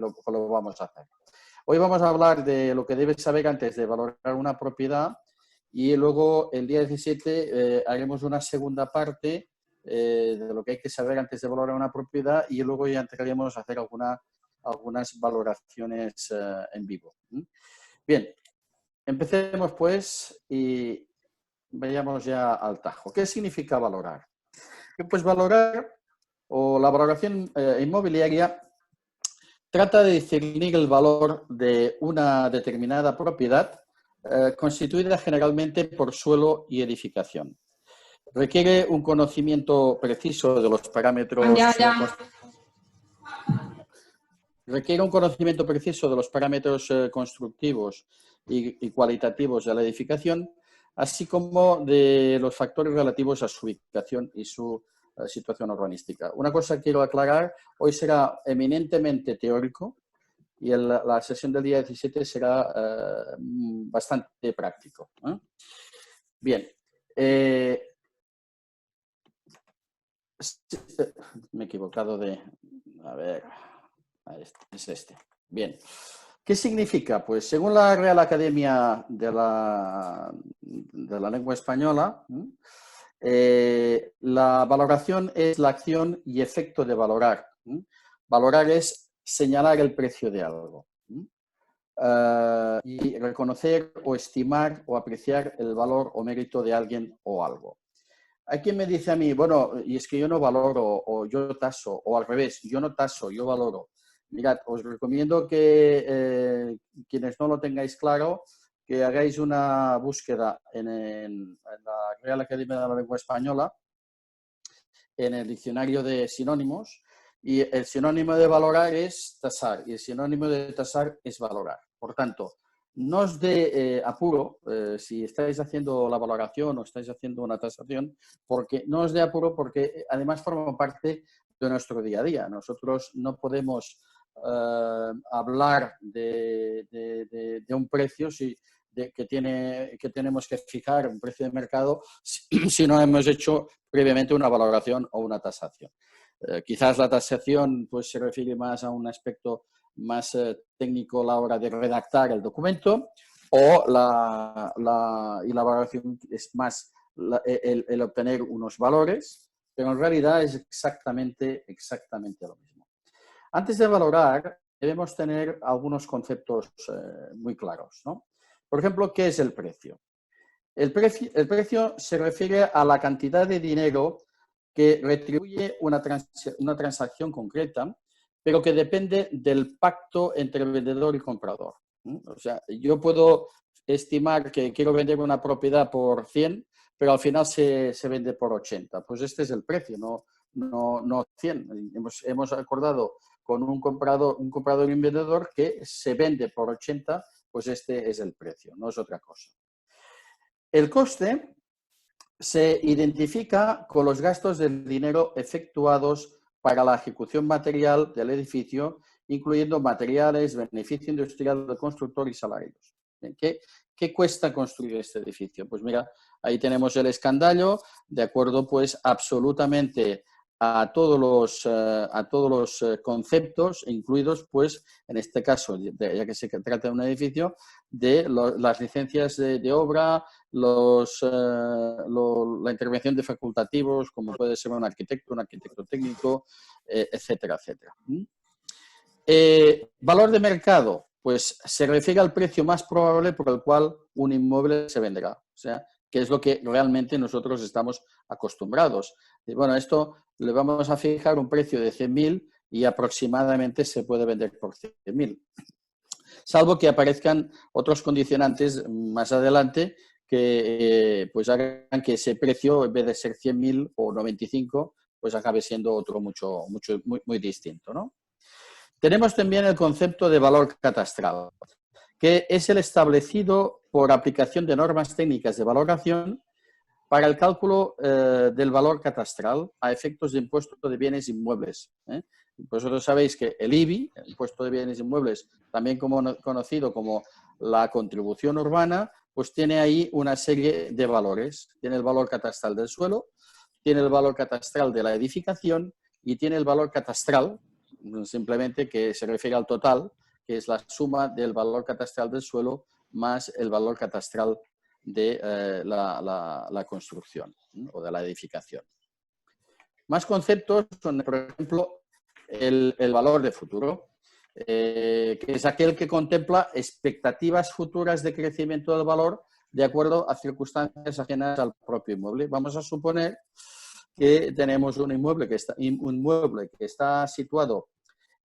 lo vamos a hacer. Hoy vamos a hablar de lo que debes saber antes de valorar una propiedad y luego el día 17 haremos una segunda parte de lo que hay que saber antes de valorar una propiedad y luego ya entraremos a hacer algunas valoraciones en vivo. Bien, empecemos pues y vayamos ya al tajo. ¿Qué significa valorar? Pues valorar o la valoración inmobiliaria trata de discernir el valor de una determinada propiedad constituida generalmente por suelo y edificación. Requiere un conocimiento preciso de los parámetros constructivos y cualitativos de la edificación, así como de los factores relativos a su ubicación y su situación urbanística. Una cosa quiero aclarar, hoy será eminentemente teórico y la sesión del día 17 será bastante práctico. Bien. Me he equivocado de... A ver, es este. Bien. ¿Qué significa? Pues según la Real Academia de la Lengua Española, la valoración es la acción y efecto de valorar. Valorar es señalar el precio de algo. Y reconocer o estimar o apreciar el valor o mérito de alguien o algo. Hay quien me dice a mí, bueno, y es que yo no valoro o yo taso, o al revés, yo no taso, yo valoro. Mirad, os recomiendo que quienes no lo tengáis claro, que hagáis una búsqueda en la Real Academia de la Lengua Española, en el diccionario de sinónimos, y el sinónimo de valorar es tasar, y el sinónimo de tasar es valorar. Por tanto, no os dé apuro si estáis haciendo la valoración o estáis haciendo una tasación, porque no os dé apuro porque además forma parte de nuestro día a día. Nosotros no podemos hablar de un precio que tenemos que fijar, un precio de mercado, si no hemos hecho previamente una valoración o una tasación. Quizás la tasación pues, se refiere más a un aspecto más técnico a la hora de redactar el documento o la valoración es más el obtener unos valores, pero en realidad es exactamente lo mismo. Antes de valorar, debemos tener algunos conceptos muy claros, ¿no? Por ejemplo, ¿qué es el precio? El precio se refiere a la cantidad de dinero que retribuye una transacción concreta, pero que depende del pacto entre vendedor y comprador. O sea, yo puedo estimar que quiero vender una propiedad por 100, pero al final se vende por 80. Pues este es el precio, no 100. Hemos acordado con un comprador y un vendedor que se vende por 80, pues este es el precio, no es otra cosa. El coste se identifica con los gastos del dinero efectuados para la ejecución material del edificio, incluyendo materiales, beneficio industrial del constructor y salarios. ¿Qué cuesta construir este edificio? Pues mira, ahí tenemos el escandallo, de acuerdo pues absolutamente a todos los conceptos incluidos, pues en este caso, ya que se trata de un edificio, de las licencias de obra, la intervención de facultativos, como puede ser un arquitecto técnico, etcétera, etcétera. Valor de mercado, pues se refiere al precio más probable por el cual un inmueble se venderá. O sea, que es lo que realmente nosotros estamos acostumbrados. Y bueno, esto le vamos a fijar un precio de 100.000 y aproximadamente se puede vender por 100.000. Salvo que aparezcan otros condicionantes más adelante que pues hagan que ese precio, en vez de ser 100.000 o 95, pues acabe siendo otro muy distinto, ¿no? Tenemos también el concepto de valor catastral, que es el establecido por aplicación de normas técnicas de valoración para el cálculo del valor catastral a efectos de impuesto de bienes inmuebles. Vosotros sabéis que el IBI, el impuesto de bienes inmuebles, también conocido como la contribución urbana, pues tiene ahí una serie de valores. Tiene el valor catastral del suelo, tiene el valor catastral de la edificación y tiene el valor catastral simplemente que se refiere al total, que es la suma del valor catastral del suelo más el valor catastral de la construcción o de la edificación. Más conceptos son, por ejemplo, el valor de futuro, que es aquel que contempla expectativas futuras de crecimiento del valor de acuerdo a circunstancias ajenas al propio inmueble. Vamos a suponer que tenemos un inmueble que está situado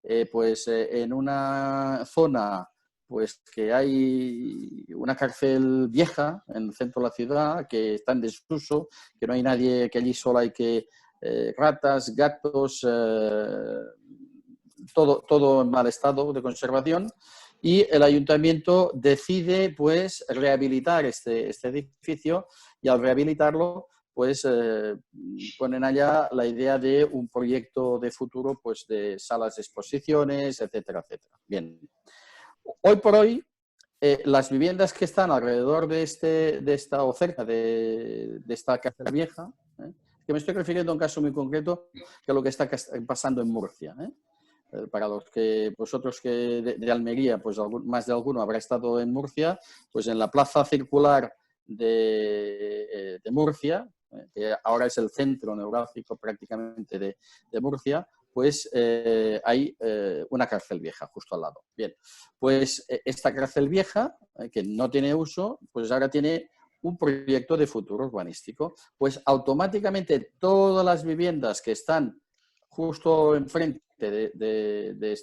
en una zona pues que hay una cárcel vieja en el centro de la ciudad, que está en desuso, que no hay nadie, que allí solo hay que ratas, gatos, todo en mal estado de conservación, y el ayuntamiento decide pues rehabilitar este edificio, y al rehabilitarlo pues ponen allá la idea de un proyecto de futuro pues de salas de exposiciones, etcétera, etcétera. Bien. Hoy por hoy, las viviendas que están alrededor de esta o cerca de esta cárcel vieja, que me estoy refiriendo a un caso muy concreto, que es lo que está pasando en Murcia. Para los que vosotros que de Almería, pues más de alguno habrá estado en Murcia, pues en la plaza circular de Murcia, que ahora es el centro neurálgico prácticamente de Murcia, pues hay una cárcel vieja justo al lado. Bien, pues esta cárcel vieja, que no tiene uso, pues ahora tiene un proyecto de futuro urbanístico. Pues automáticamente todas las viviendas que están justo enfrente de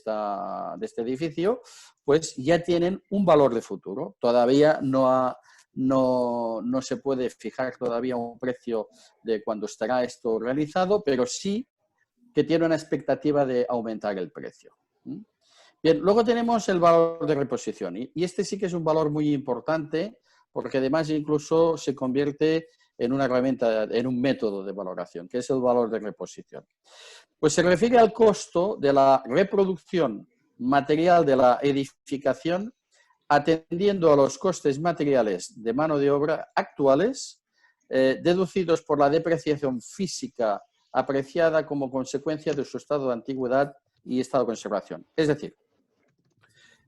este edificio, pues ya tienen un valor de futuro. Todavía no se puede fijar todavía un precio de cuando estará esto realizado, pero sí que tiene una expectativa de aumentar el precio. Bien, luego tenemos el valor de reposición, y este sí que es un valor muy importante, porque además incluso se convierte en una herramienta, en un método de valoración, que es el valor de reposición. Pues se refiere al costo de la reproducción material de la edificación, atendiendo a los costes materiales de mano de obra actuales, deducidos por la depreciación física apreciada como consecuencia de su estado de antigüedad y estado de conservación. Es decir,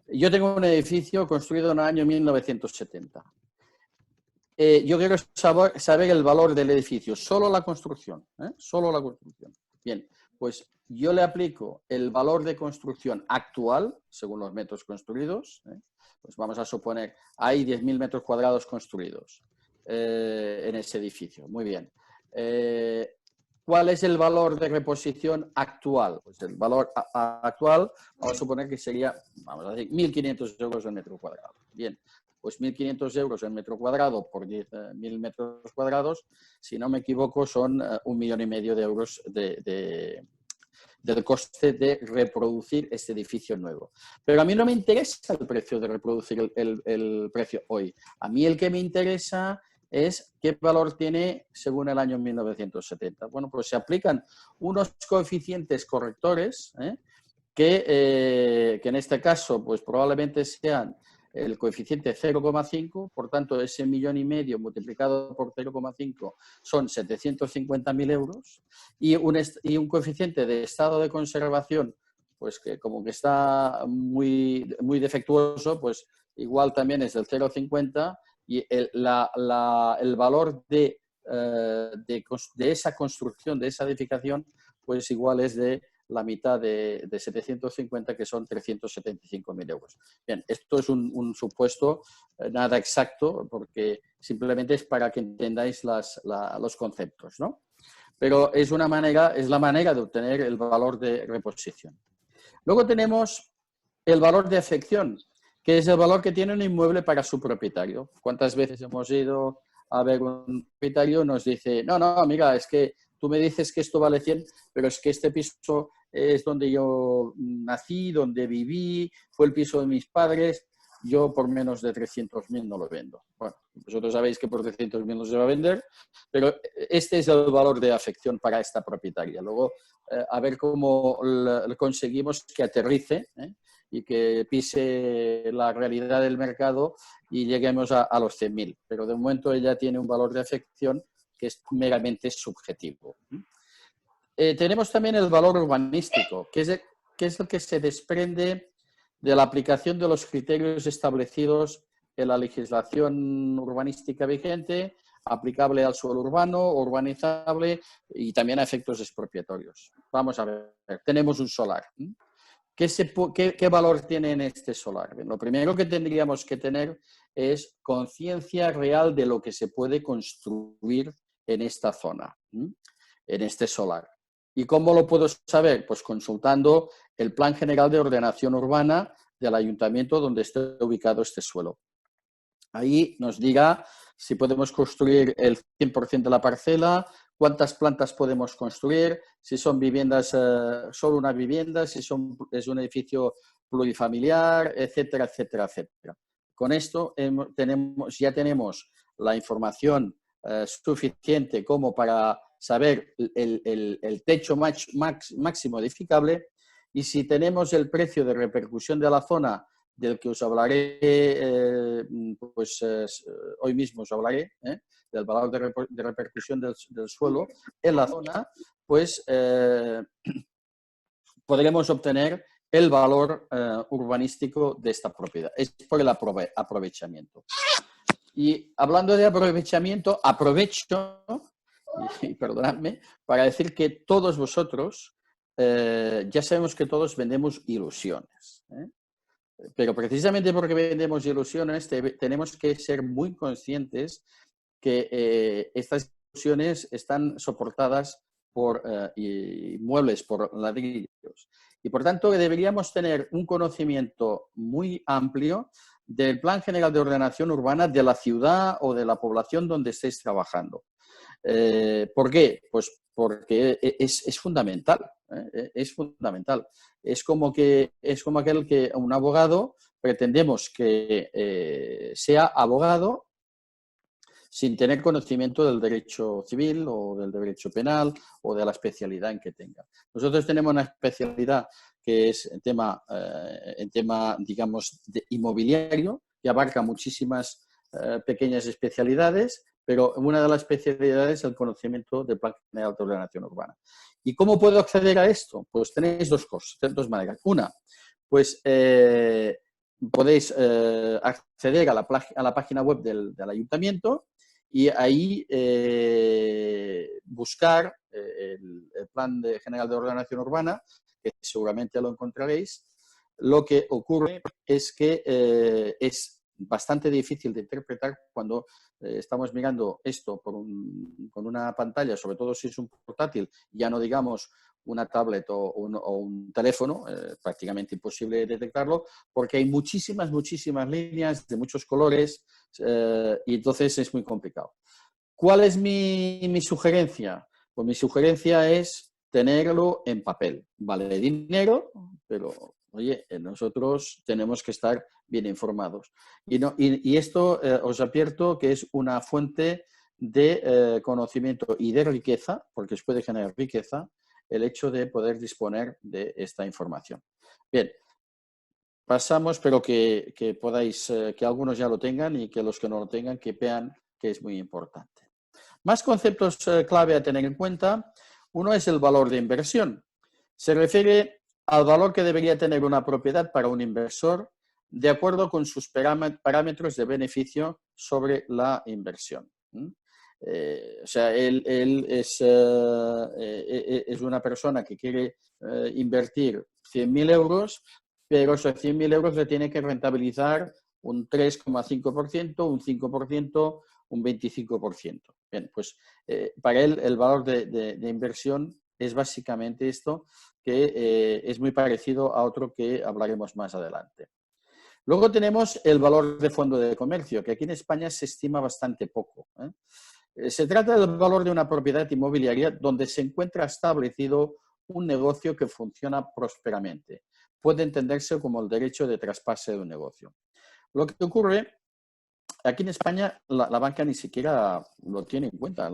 yo tengo un edificio construido en el año 1970. Yo quiero saber el valor del edificio, solo la construcción, solo la construcción. Bien, pues yo le aplico el valor de construcción actual, según los metros construidos. Pues vamos a suponer, hay 10.000 metros cuadrados construidos en ese edificio. Muy bien. ¿Cuál es el valor de reposición actual? Pues el valor actual, vamos a suponer que sería, vamos a decir, 1.500 euros el metro cuadrado. Bien, pues 1.500 euros el metro cuadrado por 10.000 metros cuadrados, si no me equivoco, son 1,5 millones de euros del coste de reproducir este edificio nuevo. Pero a mí no me interesa el precio de reproducir el precio hoy. A mí el que me interesa es qué valor tiene según el año 1970. Bueno, pues se aplican unos coeficientes correctores que en este caso pues probablemente sean el coeficiente 0,5, por tanto ese 1,5 millones multiplicado por 0,5 son 750.000 euros, y un coeficiente de estado de conservación pues que como que está muy, muy defectuoso, pues igual también es del 0,50, y el valor de esa construcción, de esa edificación, pues igual es de la mitad de 750, que son 375.000 euros. Bien, esto es un supuesto nada exacto, porque simplemente es para que entendáis los conceptos, ¿no? Pero es la manera de obtener el valor de reposición. Luego tenemos el valor de afección, que es el valor que tiene un inmueble para su propietario. ¿Cuántas veces hemos ido a ver un propietario y nos dice, no, mira, es que tú me dices que esto vale 100, pero es que este piso es donde yo nací, donde viví, fue el piso de mis padres, yo por menos de 300.000 no lo vendo. Bueno, vosotros sabéis que por 300.000 no se va a vender, pero este es el valor de afección para esta propietaria. Luego, a ver cómo conseguimos que aterrice, y que pise la realidad del mercado y lleguemos a los 100.000. Pero de momento ella tiene un valor de afección que es meramente subjetivo. Tenemos también el valor urbanístico, que es ¿qué es lo que se desprende de la aplicación de los criterios establecidos en la legislación urbanística vigente, aplicable al suelo urbano, urbanizable y también a efectos expropiatorios? Vamos a ver, tenemos un solar. ¿Qué valor tiene en este solar? Bien, lo primero que tendríamos que tener es conciencia real de lo que se puede construir en esta zona, en este solar. ¿Y cómo lo puedo saber? Pues consultando el Plan General de Ordenación Urbana del ayuntamiento donde esté ubicado este suelo. Ahí nos dirá si podemos construir el 100% de la parcela, cuántas plantas podemos construir, si son viviendas, solo una vivienda, si es un edificio plurifamiliar, etcétera, etcétera, etcétera. Con esto ya tenemos la información suficiente como para saber el techo máximo edificable, y si tenemos el precio de repercusión de la zona del que os hablaré, hoy mismo os hablaré, del valor de repercusión del suelo en la zona, pues podremos obtener el valor urbanístico de esta propiedad. Es por el aprovechamiento. Y hablando de aprovechamiento, aprovecho, y perdonadme, para decir que todos vosotros, ya sabemos que todos vendemos ilusiones, pero precisamente porque vendemos ilusiones tenemos que ser muy conscientes que estas ilusiones están soportadas por muebles, por ladrillos. Y por tanto deberíamos tener un conocimiento muy amplio del Plan General de Ordenación Urbana de la ciudad o de la población donde estéis trabajando. ¿Por qué? Pues porque es fundamental. Es fundamental. Es como aquel que un abogado pretendemos que sea abogado sin tener conocimiento del derecho civil o del derecho penal o de la especialidad en que tenga. Nosotros tenemos una especialidad que es en tema digamos, inmobiliario, que abarca muchísimas pequeñas especialidades, pero una de las especialidades es el conocimiento del Plan General de Ordenación Urbana. ¿Y cómo puedo acceder a esto? Pues tenéis dos maneras. Una, pues podéis acceder a la página web del ayuntamiento y ahí buscar el Plan General de Ordenación Urbana, que seguramente lo encontraréis. Lo que ocurre es que es bastante difícil de interpretar cuando estamos mirando esto con una pantalla, sobre todo si es un portátil, ya no digamos una tablet o un teléfono, prácticamente imposible de detectarlo, porque hay muchísimas líneas de muchos colores y entonces es muy complicado. ¿Cuál es mi sugerencia? Pues mi sugerencia es tenerlo en papel. Vale dinero, pero oye, nosotros tenemos que estar bien informados. Y esto os advierto que es una fuente de conocimiento y de riqueza, porque os puede generar riqueza, el hecho de poder disponer de esta información. Bien, pasamos, pero que podáis, que algunos ya lo tengan y que los que no lo tengan, que vean que es muy importante. Más conceptos clave a tener en cuenta. Uno es el valor de inversión. Se refiere al valor que debería tener una propiedad para un inversor de acuerdo con sus parámetros de beneficio sobre la inversión. O sea, él es una persona que quiere invertir 100.000 euros, pero esos 100.000 euros le tiene que rentabilizar un 3,5%, un 5%, un 25%. Bien, pues para él el valor de inversión es básicamente esto, que es muy parecido a otro que hablaremos más adelante. Luego tenemos el valor de fondo de comercio, que aquí en España se estima bastante poco. Se trata del valor de una propiedad inmobiliaria donde se encuentra establecido un negocio que funciona prósperamente. Puede entenderse como el derecho de traspase de un negocio. Lo que ocurre, aquí en España la banca ni siquiera lo tiene en cuenta.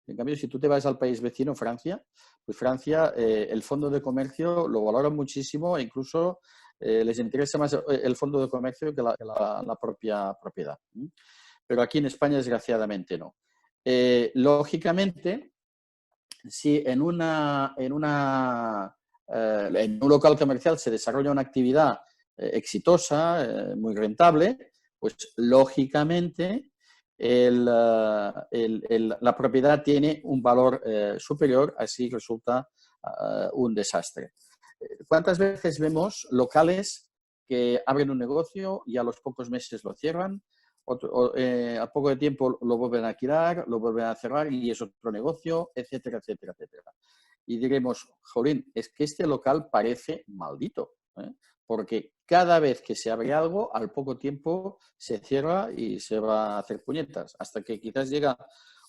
En cambio, si tú te vas al país vecino, Francia, pues Francia, el fondo de comercio lo valoran muchísimo e incluso les interesa más el fondo de comercio que la propia propiedad. Pero aquí en España, desgraciadamente, no. Lógicamente, si en una en un local comercial se desarrolla una actividad exitosa, muy rentable, pues lógicamente la propiedad tiene un valor superior, así resulta un desastre. ¿Cuántas veces vemos locales que abren un negocio y a los pocos meses lo cierran? A poco de tiempo lo vuelven a alquilar, lo vuelven a cerrar y es otro negocio, etcétera, etcétera, etcétera. Y diremos, jolín, es que este local parece maldito, ¿eh? Porque cada vez que se abre algo, al poco tiempo se cierra y se va a hacer puñetas, hasta que quizás llega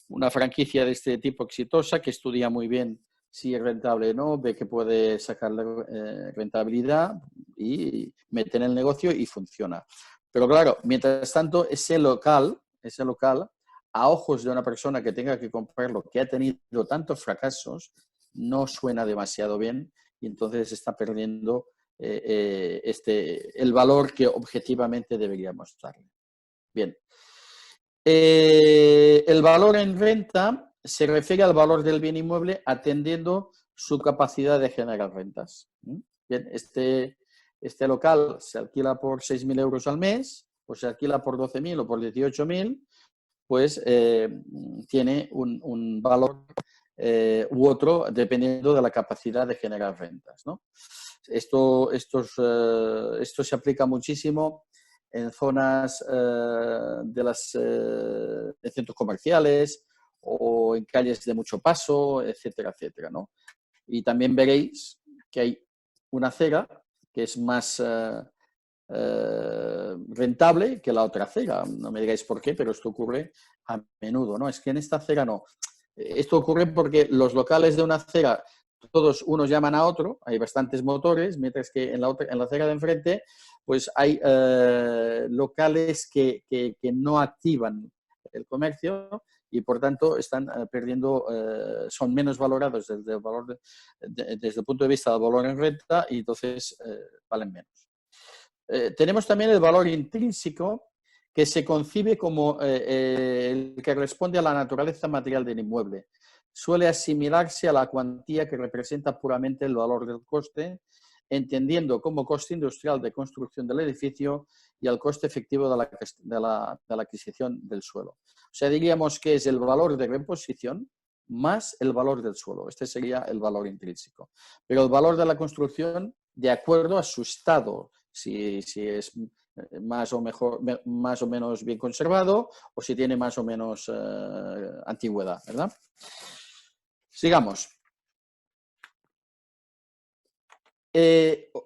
una franquicia de este tipo exitosa que estudia muy bien si es rentable o no, ve que puede sacarle rentabilidad y mete en el negocio y funciona. Pero claro, mientras tanto, ese local, a ojos de una persona que tenga que comprarlo, que ha tenido tantos fracasos, no suena demasiado bien y entonces está perdiendo el valor que objetivamente deberíamos darle. Bien. El valor en renta se refiere al valor del bien inmueble atendiendo su capacidad de generar rentas. Bien, este local se alquila por 6.000 euros al mes, o se alquila por 12.000 o por 18.000, pues tiene un valor u otro dependiendo de la capacidad de generar rentas, ¿no? Esto se aplica muchísimo en zonas de centros comerciales o en calles de mucho paso, etcétera, etcétera, ¿no? Y también veréis que hay una acera que es más rentable que la otra acera. No me digáis por qué, pero esto ocurre a menudo, ¿no? Es que en esta acera no. Esto ocurre porque los locales de una acera, todos unos llaman a otro, hay bastantes motores, mientras que en la acera de enfrente, pues hay locales que no activan el comercio y por tanto están perdiendo, son menos valorados desde el punto de vista del valor en renta y entonces valen menos. Tenemos también el valor intrínseco, que se concibe como el que responde a la naturaleza material del inmueble. Suele asimilarse a la cuantía que representa puramente el valor del coste, entendiendo como coste industrial de construcción del edificio y al coste efectivo de la adquisición del suelo. O sea, diríamos que es el valor de reposición más el valor del suelo. Este sería el valor intrínseco. Pero el valor de la construcción, de acuerdo a su estado, si es más o menos bien conservado o si tiene más o menos antigüedad, ¿verdad? Sigamos.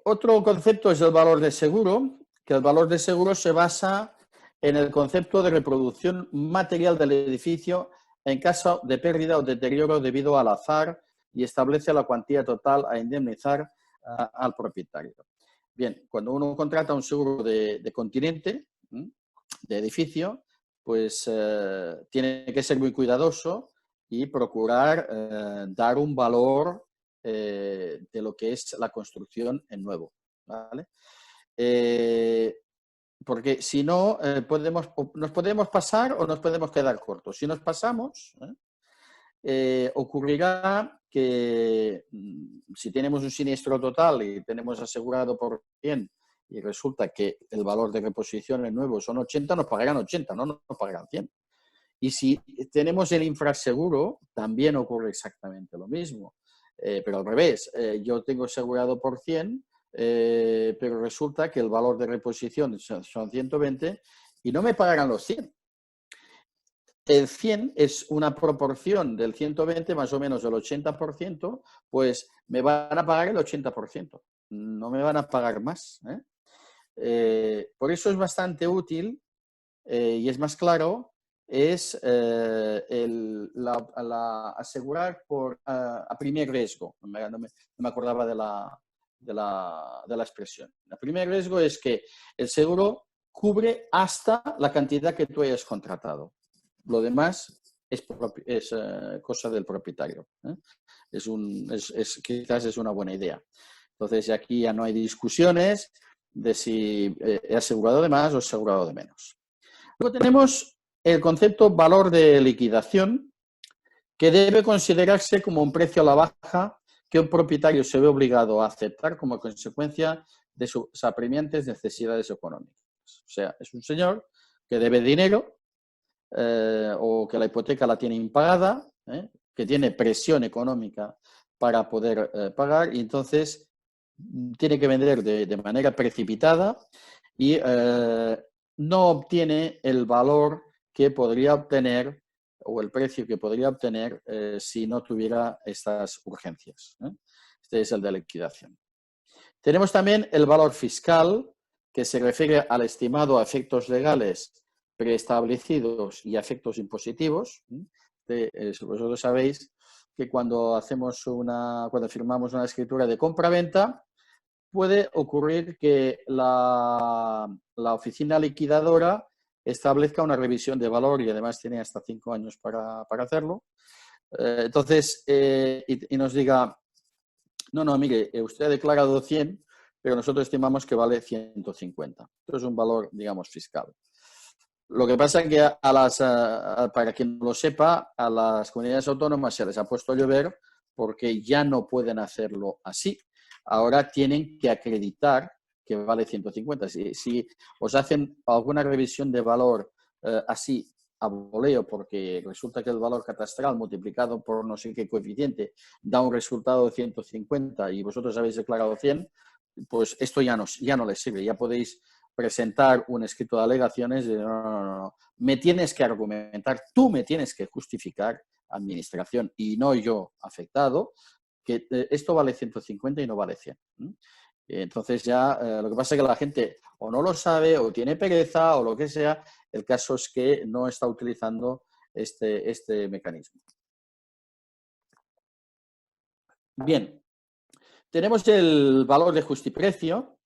Otro concepto es el valor de seguro, que el valor de seguro se basa en el concepto de reproducción material del edificio en caso de pérdida o deterioro debido al azar y establece la cuantía total a indemnizar al propietario. Bien, cuando uno contrata un seguro de continente, de edificio, pues tiene que ser muy cuidadoso y procurar dar un valor de lo que es la construcción en nuevo, ¿vale? Porque si no, nos podemos pasar o nos podemos quedar cortos. Si nos pasamos, ocurrirá que si tenemos un siniestro total y tenemos asegurado por 100 y resulta que el valor de reposición en nuevo son 80, nos pagarán 80, no nos pagarán 100. Y si tenemos el infraseguro, también ocurre exactamente lo mismo. Pero al revés, yo tengo asegurado por 100, pero resulta que el valor de reposición son 120 y no me pagarán los 100. El 100 es una proporción del 120 más o menos del 80%, pues me van a pagar el 80%, no me van a pagar más. Por eso es bastante útil y es más claro, es asegurar a primer riesgo. No me acordaba de la expresión. El primer riesgo es que el seguro cubre hasta la cantidad que tú hayas contratado. Lo demás es cosa del propietario. Quizás es una buena idea. Entonces, aquí ya no hay discusiones de si he asegurado de más o asegurado de menos. Luego tenemos el concepto valor de liquidación, que debe considerarse como un precio a la baja que un propietario se ve obligado a aceptar como consecuencia de sus apremiantes necesidades económicas. O sea, es un señor que debe dinero o que la hipoteca la tiene impagada, que tiene presión económica para poder pagar y entonces tiene que vender de manera precipitada y no obtiene el valor que podría obtener o el precio que podría obtener si no tuviera estas urgencias. Este es el de liquidación. Tenemos también el valor fiscal, que se refiere al estimado a efectos legales preestablecidos y a efectos impositivos. Vosotros sabéis que cuando firmamos una escritura de compra-venta, puede ocurrir que la oficina liquidadora establezca una revisión de valor y además tiene hasta 5 años para hacerlo. Entonces, y nos diga, no, mire, usted ha declarado 100, pero nosotros estimamos que vale 150. Esto es un valor, digamos, fiscal. Lo que pasa es que para quien no lo sepa, a las comunidades autónomas se les ha puesto a llover porque ya no pueden hacerlo así. Ahora tienen que acreditar que vale 150. Si os hacen alguna revisión de valor así a voleo, porque resulta que el valor catastral multiplicado por no sé qué coeficiente da un resultado de 150 y vosotros habéis declarado 100, pues esto ya no les sirve. Ya podéis presentar un escrito de alegaciones de no, me tienes que argumentar, tú me tienes que justificar, administración, y no yo afectado, que esto vale 150 y no vale 100. Entonces ya lo que pasa es que la gente o no lo sabe o tiene pereza o lo que sea, el caso es que no está utilizando este mecanismo. Bien, tenemos el valor de justiprecio,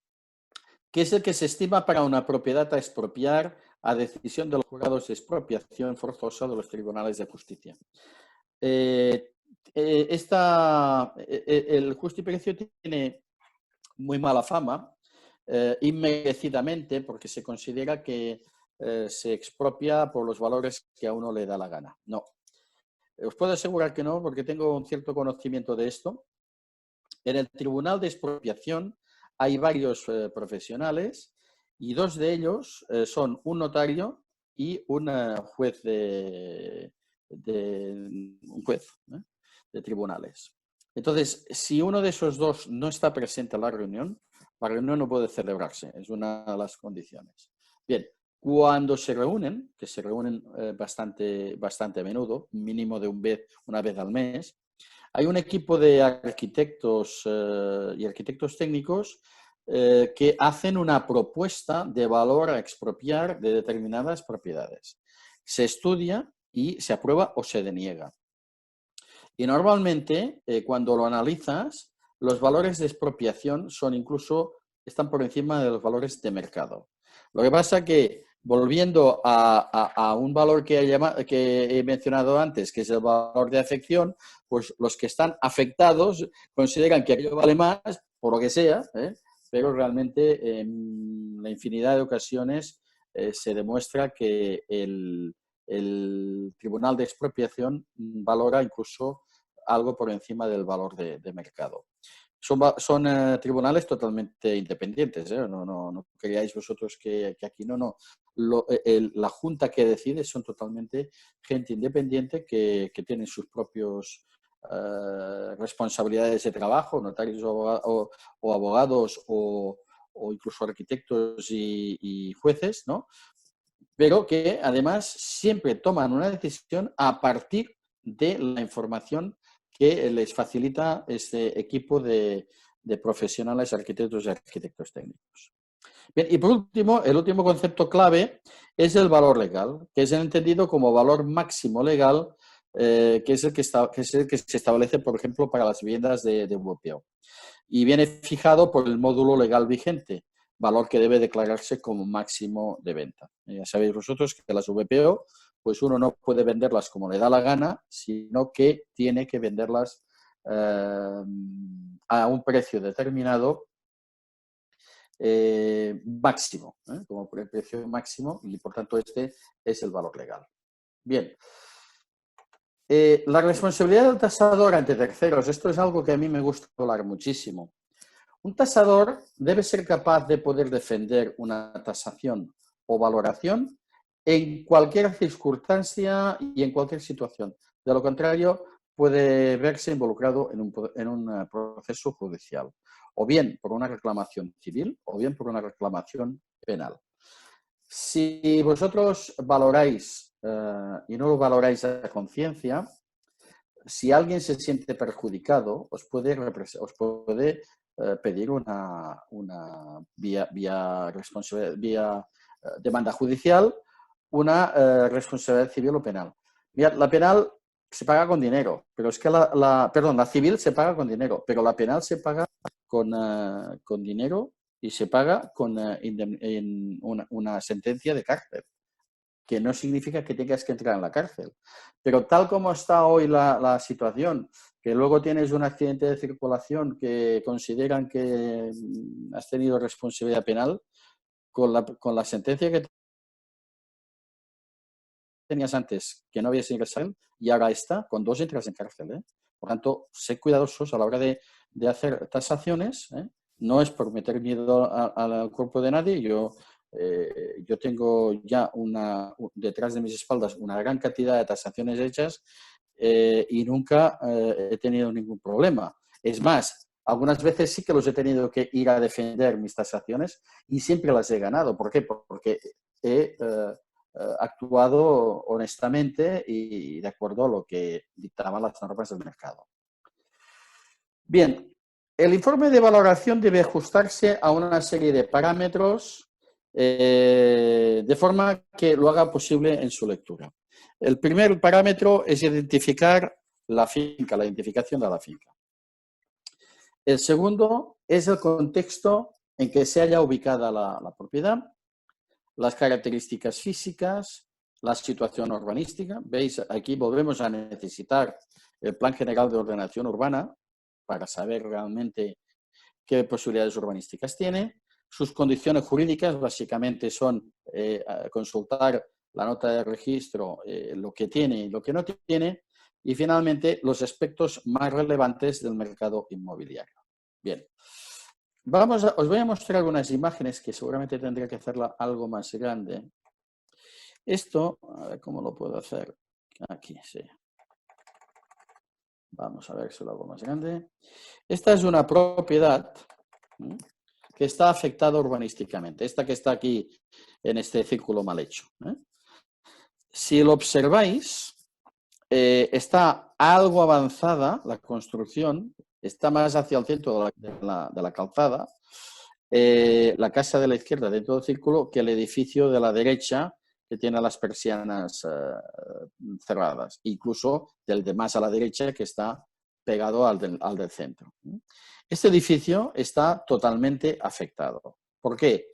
que es el que se estima para una propiedad a expropiar a decisión de los juzgados de expropiación forzosa de los tribunales de justicia. El justiprecio tiene muy mala fama, inmerecidamente, porque se considera que se expropia por los valores que a uno le da la gana. No. Os puedo asegurar que no, porque tengo un cierto conocimiento de esto. En el Tribunal de Expropiación hay varios profesionales y dos de ellos son un notario y un juez de tribunales. Entonces, si uno de esos dos no está presente en la reunión no puede celebrarse, es una de las condiciones. Bien, cuando se reúnen, que se reúnen bastante a menudo, mínimo de una vez al mes, hay un equipo de arquitectos y arquitectos técnicos que hacen una propuesta de valor a expropiar de determinadas propiedades. Se estudia y se aprueba o se deniega. Y normalmente, cuando lo analizas, los valores de expropiación están por encima de los valores de mercado. Lo que pasa que, volviendo a un valor que he mencionado antes, que es el valor de afección, pues los que están afectados consideran que aquello vale más, por lo que sea, pero realmente en la infinidad de ocasiones se demuestra que el Tribunal de Expropiación valora incluso algo por encima del valor de mercado. Son tribunales totalmente independientes, ¿eh? No creáis vosotros que aquí no. La junta que decide son totalmente gente independiente que tienen sus propios responsabilidades de trabajo, notarios o abogados o incluso arquitectos y jueces, ¿no? Pero que además siempre toman una decisión a partir de la información que les facilita este equipo de profesionales arquitectos y arquitectos técnicos. Bien, y por último, el último concepto clave es el valor legal, que es entendido como valor máximo legal, que es el que se establece, por ejemplo, para las viviendas de VPO. Y viene fijado por el módulo legal vigente, valor que debe declararse como máximo de venta. Ya sabéis vosotros que las VPO, pues uno no puede venderlas como le da la gana, sino que tiene que venderlas a un precio determinado máximo, como el precio máximo, y por tanto este es el valor legal. Bien. La responsabilidad del tasador ante terceros, esto es algo que a mí me gusta hablar muchísimo. Un tasador debe ser capaz de poder defender una tasación o valoración en cualquier circunstancia y en cualquier situación. De lo contrario, puede verse involucrado en un proceso judicial, o bien por una reclamación civil o bien por una reclamación penal. Si vosotros valoráis y no lo valoráis a conciencia, si alguien se siente perjudicado, os puede pedir una vía demanda judicial, una responsabilidad civil o penal. Mirad, la penal se paga con dinero, pero es que la civil se paga con dinero, pero la penal se paga con dinero y se paga con una sentencia de cárcel, que no significa que tengas que entrar en la cárcel. Pero tal como está hoy la situación, que luego tienes un accidente de circulación que consideran que has tenido responsabilidad penal, con la sentencia que tenías antes, que no habías ingresado, y ahora esta, con 2 entras en cárcel, ¿eh? Por tanto, sé cuidadosos a la hora de hacer tasaciones, ¿eh? No es por meter miedo al cuerpo de nadie. Yo tengo ya detrás de mis espaldas una gran cantidad de tasaciones hechas y nunca he tenido ningún problema. Es más, algunas veces sí que los he tenido que ir a defender mis tasaciones y siempre las he ganado. ¿Por qué? Porque he actuado honestamente y de acuerdo a lo que dictaban las normas del mercado. Bien, el informe de valoración debe ajustarse a una serie de parámetros de forma que lo haga posible en su lectura. El primer parámetro es identificar la finca, la identificación de la finca. El segundo es el contexto en que se haya ubicada la propiedad, las características físicas, la situación urbanística. Veis, aquí volvemos a necesitar el Plan General de Ordenación Urbana para saber realmente qué posibilidades urbanísticas tiene. Sus condiciones jurídicas básicamente son consultar la nota de registro, lo que tiene y lo que no tiene, y finalmente los aspectos más relevantes del mercado inmobiliario. Bien, os voy a mostrar algunas imágenes que seguramente tendría que hacerla algo más grande. Esto, a ver cómo lo puedo hacer. Aquí, sí. Vamos a ver si lo hago más grande. Esta es una propiedad que está afectada urbanísticamente. Esta que está aquí en este círculo mal hecho. Si lo observáis, está algo avanzada la construcción, está más hacia el centro de la calzada, la casa de la izquierda dentro del círculo que el edificio de la derecha que tiene las persianas cerradas, incluso del de más a la derecha que está pegado al del centro. Este edificio está totalmente afectado. ¿Por qué?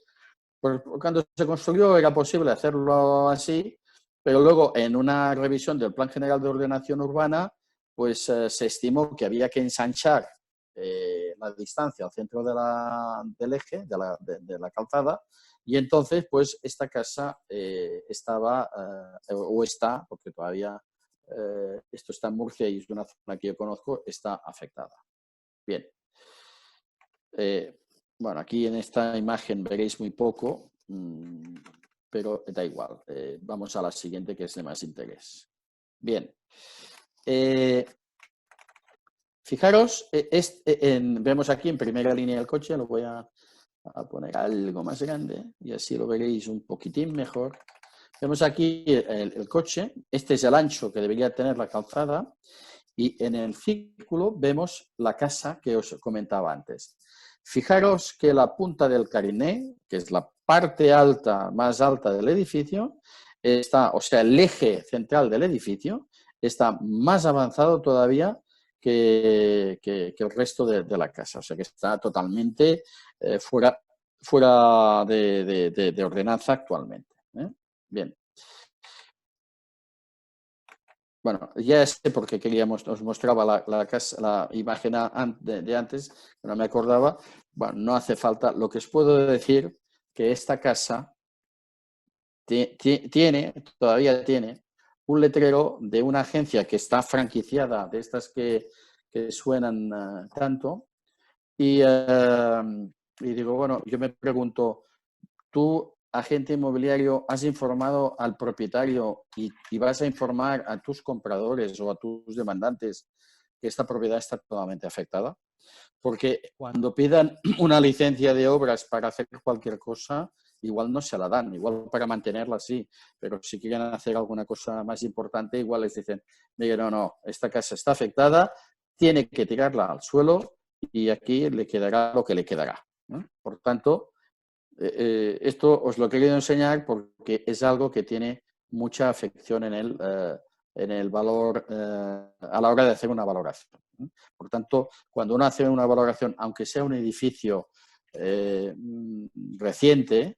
Pues cuando se construyó era posible hacerlo así, pero luego en una revisión del Plan General de Ordenación Urbana, pues se estimó que había que ensanchar la distancia al centro del eje, de la calzada, y entonces pues esta casa estaba, o está, porque todavía esto está en Murcia y es una zona que yo conozco, está afectada. Bien. Bueno, aquí en esta imagen veréis muy poco, pero da igual. Vamos a la siguiente, que es de más interés. Bien. Fijaros, vemos aquí en primera línea del coche, lo voy a poner algo más grande y así lo veréis un poquitín mejor. Vemos aquí el coche, este es el ancho que debería tener la calzada y en el círculo vemos la casa que os comentaba antes. Fijaros que la punta del cariné, que es la parte alta, más alta del edificio, está, o sea, el eje central del edificio está más avanzado todavía que el resto de la casa. O sea, que está totalmente fuera de ordenanza actualmente. Bien. Bueno, ya sé por qué os mostraba la imagen de antes, que no me acordaba. Bueno, no hace falta. Lo que os puedo decir que esta casa todavía tiene un letrero de una agencia que está franquiciada, de estas que suenan tanto, y digo, bueno, yo me pregunto, tú, agente inmobiliario, has informado al propietario y vas a informar a tus compradores o a tus demandantes que esta propiedad está totalmente afectada? Porque cuando pidan una licencia de obras para hacer cualquier cosa, igual no se la dan, igual para mantenerla sí, pero si quieren hacer alguna cosa más importante, igual les dicen, mire, no, esta casa está afectada, tiene que tirarla al suelo y aquí le quedará lo que le quedará, ¿no? Por tanto, esto os lo he querido enseñar porque es algo que tiene mucha afección en el valor a la hora de hacer una valoración. Por tanto, cuando uno hace una valoración, aunque sea un edificio reciente,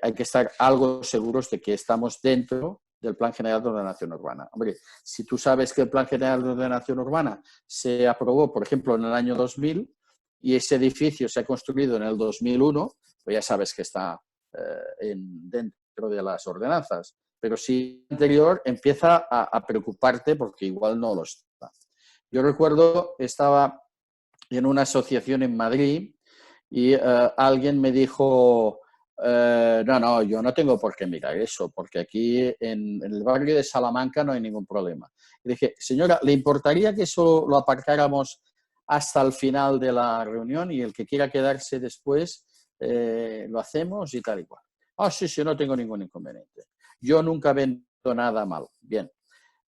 hay que estar algo seguros de que estamos dentro del Plan General de Ordenación Urbana. Hombre, si tú sabes que el Plan General de Ordenación Urbana se aprobó, por ejemplo, en el año 2000 y ese edificio se ha construido en el 2001, pues ya sabes que está dentro de las ordenanzas. Pero si anterior, empieza a preocuparte porque igual no lo está. Yo recuerdo, estaba en una asociación en Madrid y alguien me dijo, no, yo no tengo por qué mirar eso, porque aquí en el barrio de Salamanca no hay ningún problema. Y dije, señora, ¿le importaría que eso lo aparcáramos hasta el final de la reunión y el que quiera quedarse después lo hacemos y tal y cual? Ah, sí, no tengo ningún inconveniente. Yo nunca vendo nada mal. Bien.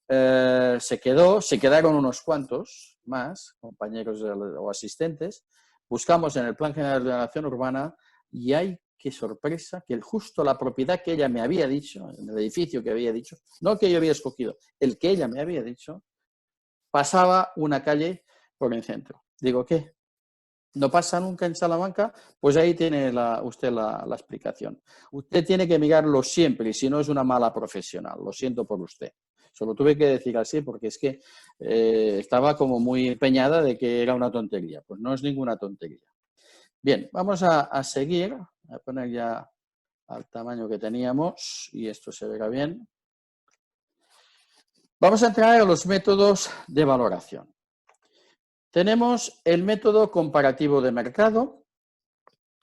Se quedaron unos cuantos más, compañeros o asistentes. Buscamos en el Plan General de Ordenación Urbana y hay, qué sorpresa, que justo la propiedad que ella me había dicho, en el edificio que había dicho, no que yo había escogido, el que ella me había dicho, pasaba una calle por el centro. Digo, ¿qué? ¿No pasa nunca en Salamanca? Pues ahí tiene usted la explicación. Usted tiene que mirarlo siempre y si no es una mala profesional. Lo siento por usted. Solo tuve que decir así porque es que estaba como muy empeñada de que era una tontería. Pues no es ninguna tontería. Bien, vamos a seguir. Voy a poner ya al tamaño que teníamos y esto se verá bien. Vamos a entrar a los métodos de valoración. Tenemos el método comparativo de mercado,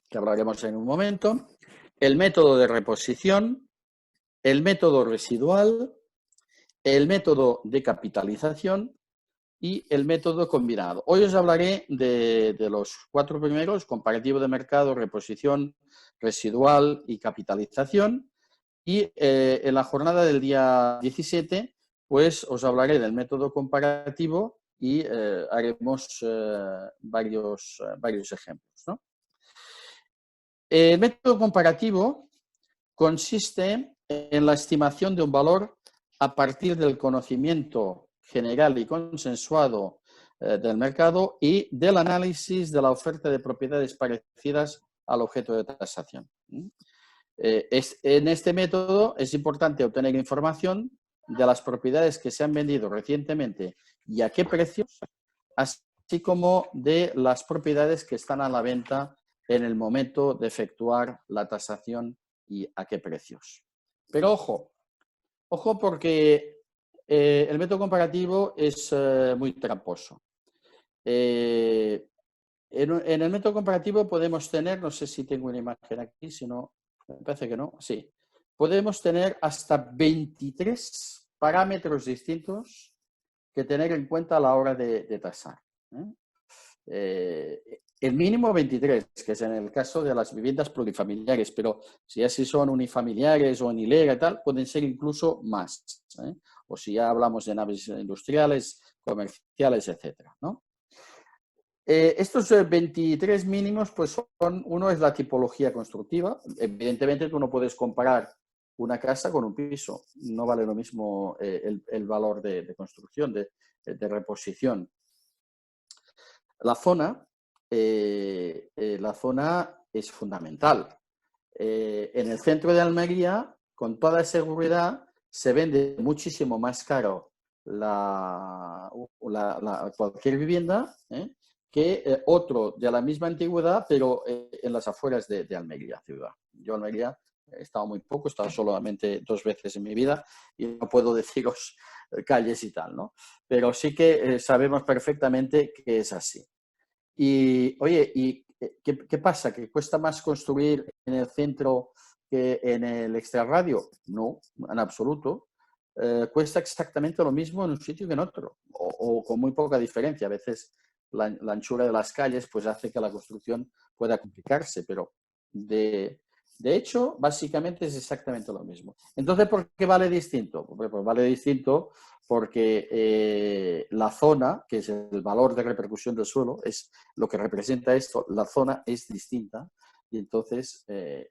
que hablaremos en un momento, el método de reposición, el método residual, el método de capitalización y el método combinado. Hoy os hablaré de los 4 primeros, comparativo de mercado, reposición, residual y capitalización. Y en la jornada del día 17, pues os hablaré del método comparativo y haremos varios ejemplos, ¿no? El método comparativo consiste en la estimación de un valor a partir del conocimiento general y consensuado del mercado y del análisis de la oferta de propiedades parecidas al objeto de tasación. En este método es importante obtener información de las propiedades que se han vendido recientemente y a qué precios, así como de las propiedades que están a la venta en el momento de efectuar la tasación y a qué precios. Pero ojo porque el método comparativo es muy tramposo. En el método comparativo podemos tener, no sé si tengo una imagen aquí, si no, me parece que no, sí. Podemos tener hasta 23 parámetros distintos que tener en cuenta a la hora de tasar. El mínimo 23, que es en el caso de las viviendas plurifamiliares, pero si ya son unifamiliares o en hilera y tal, pueden ser incluso más. O si ya hablamos de naves industriales, comerciales, etcétera, ¿no? Estos 23 mínimos, pues uno es la tipología constructiva. Evidentemente tú no puedes comparar una casa con un piso. No vale lo mismo el valor de construcción, de reposición. La zona es fundamental. En el centro de Almería, con toda seguridad, se vende muchísimo más caro cualquier vivienda que otro de la misma antigüedad, pero en las afueras de Almería, ciudad. Yo Almería he estado muy poco, he estado solamente 2 veces en mi vida y no puedo deciros calles y tal, ¿no? Pero sí que sabemos perfectamente que es así. Y, oye, ¿y qué pasa? ¿Que cuesta más construir en el centro que en el extrarradio? No, en absoluto. Cuesta exactamente lo mismo en un sitio que en otro, o con muy poca diferencia. A veces la anchura de las calles pues hace que la construcción pueda complicarse, pero de hecho, básicamente es exactamente lo mismo. Entonces, ¿por qué vale distinto? Pues vale distinto porque la zona, que es el valor de repercusión del suelo, es lo que representa esto, la zona es distinta y entonces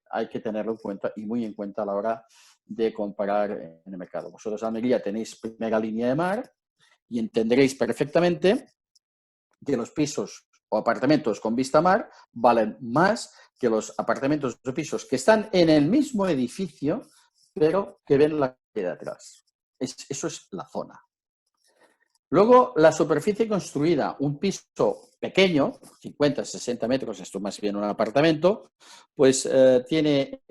hay que tenerlo en cuenta y muy en cuenta a la hora de comparar en el mercado. Vosotros en Almería tenéis primera línea de mar y entenderéis perfectamente que los pisos o apartamentos con vista a mar valen más que los apartamentos o pisos que están en el mismo edificio, pero que ven la calle de atrás. Eso es la zona. Luego, la superficie construida, un piso pequeño, 50, 60 metros, esto más bien un apartamento, pues tiene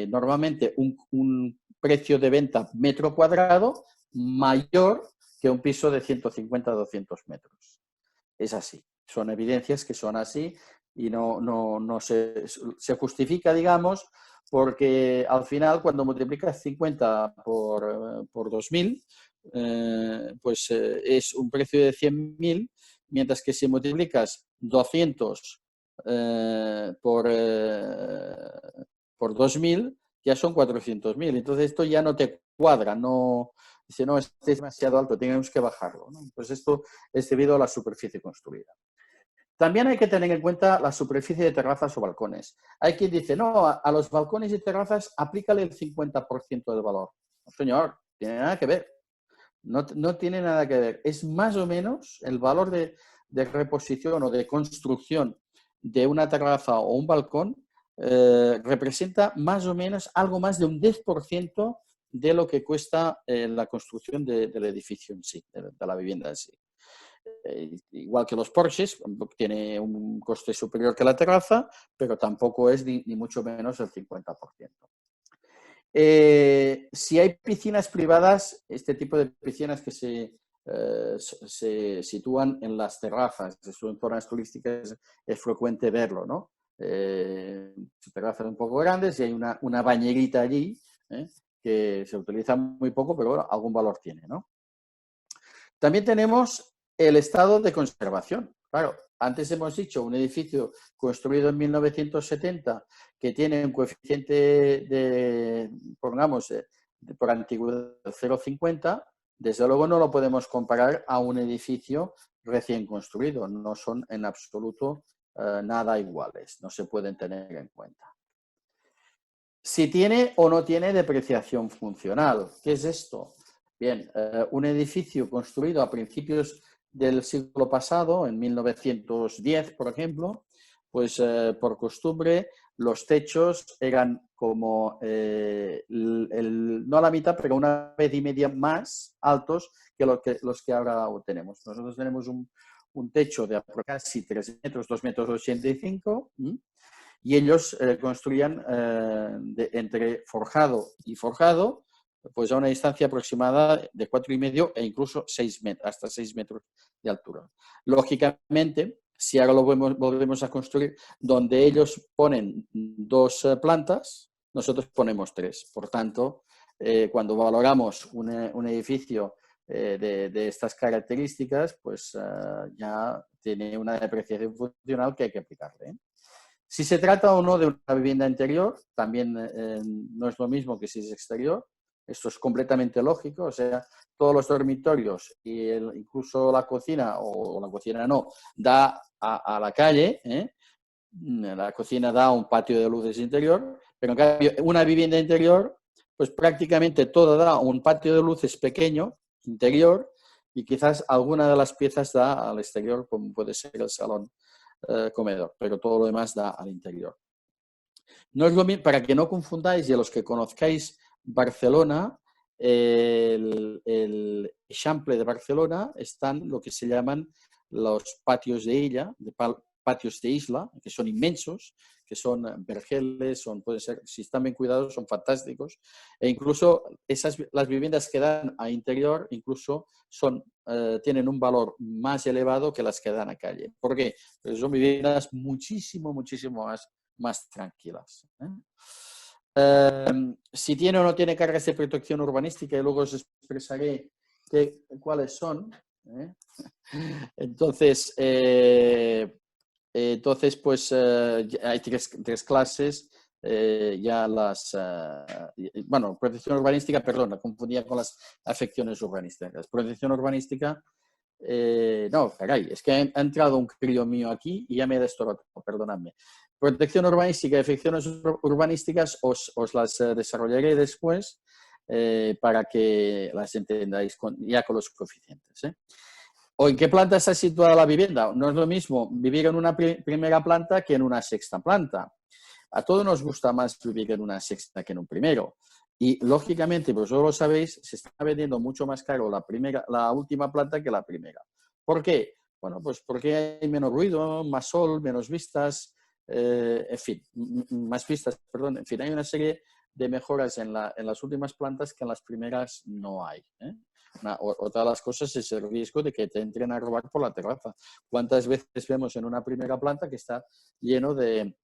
normalmente un precio de venta metro cuadrado mayor que un piso de 150 a 200 metros. Es así, son evidencias que son así y no se justifica, digamos, porque al final cuando multiplicas 50 por 2.000, pues es un precio de 100.000, mientras que si multiplicas 200 por 2.000, ya son 400.000. Entonces esto ya no te cuadra, no, dice, no, este es demasiado alto, tenemos que bajarlo, ¿no? Pues esto es debido a la superficie construida. También hay que tener en cuenta la superficie de terrazas o balcones. Hay quien dice, no, a los balcones y terrazas aplícale el 50% del valor. No, señor, tiene nada que ver. No tiene nada que ver. Es más o menos el valor de reposición o de construcción de una terraza o un balcón representa más o menos algo más de un 10% de lo que cuesta la construcción del edificio en sí, de la vivienda en sí. Igual que los Porsches, tiene un coste superior que la terraza, pero tampoco es ni mucho menos el 50%. Si hay piscinas privadas, este tipo de piscinas que se sitúan en las terrazas, en zonas turísticas es frecuente verlo, ¿no? Terrazas un poco grandes y hay una bañerita allí que se utiliza muy poco, pero bueno, algún valor tiene, ¿no? También tenemos el estado de conservación. Claro, antes hemos dicho un edificio construido en 1970 que tiene un coeficiente de, pongamos, por antigüedad de 0,50, desde luego no lo podemos comparar a un edificio recién construido. No son en absoluto nada iguales, no se pueden tener en cuenta. Si tiene o no tiene depreciación funcional. ¿Qué es esto? Bien, un edificio construido a principios del siglo pasado, en 1910, por ejemplo, pues por costumbre los techos eran como, no la mitad, pero una vez y media más altos que los que ahora tenemos. Nosotros tenemos un techo de casi 3 metros, 2,85 m, y ellos construían entre forjado y forjado, pues a una distancia aproximada de 4,5 e incluso 6 metros, hasta 6 metros de altura. Lógicamente, si ahora lo volvemos a construir, donde ellos ponen 2 plantas, nosotros ponemos 3. Por tanto, cuando valoramos un edificio de estas características, pues ya tiene una depreciación funcional que hay que aplicarle. Si se trata o no de una vivienda interior, también no es lo mismo que si es exterior. Esto es completamente lógico, o sea, todos los dormitorios e incluso la cocina, o la cocina no, da a la calle, la cocina da a un patio de luces interior, pero en cambio una vivienda interior, pues prácticamente todo da a un patio de luces pequeño, interior, y quizás alguna de las piezas da al exterior, como puede ser el salón comedor, pero todo lo demás da al interior. No es lo mismo, para que no confundáis, y a los que conozcáis Barcelona, el Eixample de Barcelona están lo que se llaman los patios de illa, patios de isla, que son inmensos, que son vergeles, pueden ser, si están bien cuidados, son fantásticos. E incluso las viviendas que dan a interior incluso tienen un valor más elevado que las que dan a calle. ¿Por qué? Porque son viviendas muchísimo más tranquilas. Si tiene o no tiene cargas de protección urbanística, y luego os expresaré cuáles son. Entonces, pues hay tres clases. Bueno, protección urbanística, perdón, la confundía con las afecciones urbanísticas. Protección urbanística, no, caray, es que ha entrado un crío mío aquí y ya me he destrozado, perdonadme. Protección urbanística y afecciones urbanísticas os las desarrollaré después para que las entendáis ya con los coeficientes. ¿O en qué planta está situada la vivienda? No es lo mismo vivir en una primera planta que en una sexta planta. A todos nos gusta más vivir en una sexta que en un primero. Y, lógicamente, vosotros lo sabéis, se está vendiendo mucho más caro la última planta que la primera. ¿Por qué? Bueno, pues porque hay menos ruido, más sol, menos vistas, en fin, más vistas, perdón. En fin, hay una serie de mejoras en las últimas plantas que en las primeras no hay. Otra de las cosas es el riesgo de que te entren a robar por la terraza. ¿Cuántas veces vemos en una primera planta que está lleno de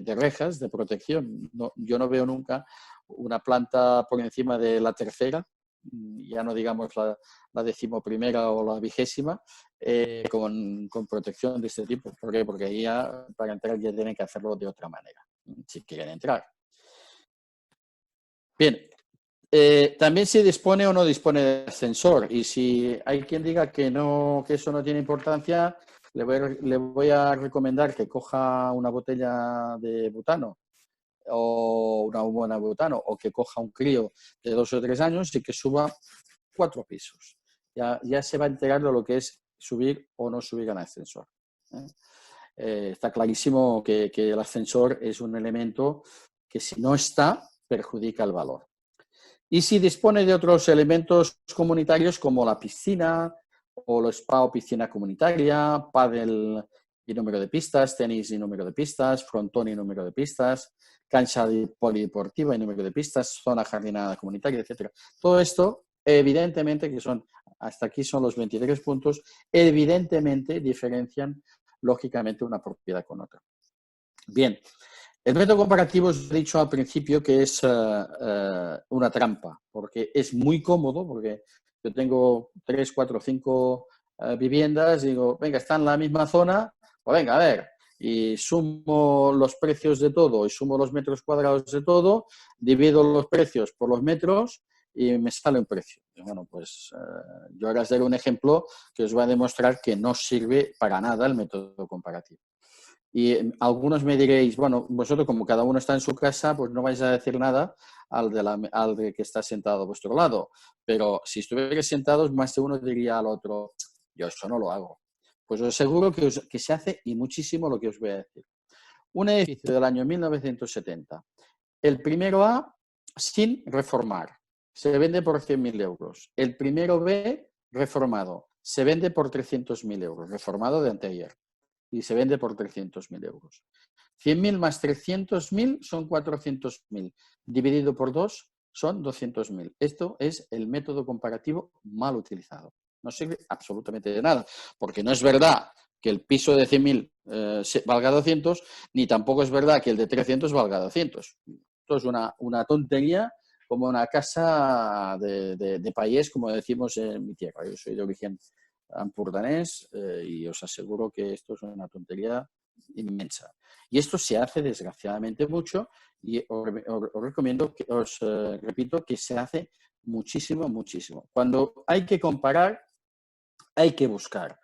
rejas de protección? No, yo no veo nunca una planta por encima de la tercera, ya no digamos la 11ª o la 20ª, con protección de este tipo. ¿Por qué? Porque ahí para entrar ya tienen que hacerlo de otra manera, si quieren entrar. Bien. También se dispone o no dispone de ascensor, y si hay quien diga que eso no tiene importancia, le voy a recomendar que coja una botella de butano o una buena butano, o que coja un crío de 2 o 3 años y que suba 4 pisos. Ya se va a enterar de lo que es subir o no subir en ascensor. Está clarísimo que el ascensor es un elemento que, si no está, perjudica el valor. Y si dispone de otros elementos comunitarios como la piscina o los spa o piscina comunitaria, pádel y número de pistas, tenis y número de pistas, frontón y número de pistas, cancha polideportiva y número de pistas, zona jardinada comunitaria, etc. Todo esto, evidentemente, hasta aquí son los 23 puntos, evidentemente diferencian lógicamente una propiedad con otra. Bien. El método comparativo os he dicho al principio que es una trampa, porque es muy cómodo, porque yo tengo 3, 4, 5 viviendas y digo, venga, están en la misma zona, pues venga, a ver, y sumo los precios de todo y sumo los metros cuadrados de todo, divido los precios por los metros y me sale un precio. Y bueno, pues yo ahora os daré un ejemplo que os va a demostrar que no sirve para nada el método comparativo. Y algunos me diréis, bueno, vosotros como cada uno está en su casa, pues no vais a decir nada al de que está sentado a vuestro lado. Pero si estuvierais sentados, más de uno diría al otro, yo eso no lo hago. Pues os aseguro que se hace, y muchísimo, lo que os voy a decir. Un edificio del año 1970. El primero A, sin reformar, se vende por 100.000 euros. El primero B, reformado, se vende por 300.000 euros, reformado de anteayer. Y se vende por 300.000 euros. 100.000 más 300.000 son 400.000. Dividido por 2 son 200.000. Esto es el método comparativo mal utilizado. No sirve absolutamente de nada, porque no es verdad que el piso de 100.000 valga 200, ni tampoco es verdad que el de 300 valga 200. Esto es una tontería, como una casa de país, como decimos en mi tierra. Yo soy de origen ampurdanés y os aseguro que esto es una tontería inmensa. Y esto se hace desgraciadamente mucho, y os recomiendo, repito, que se hace muchísimo. Cuando hay que comparar, hay que buscar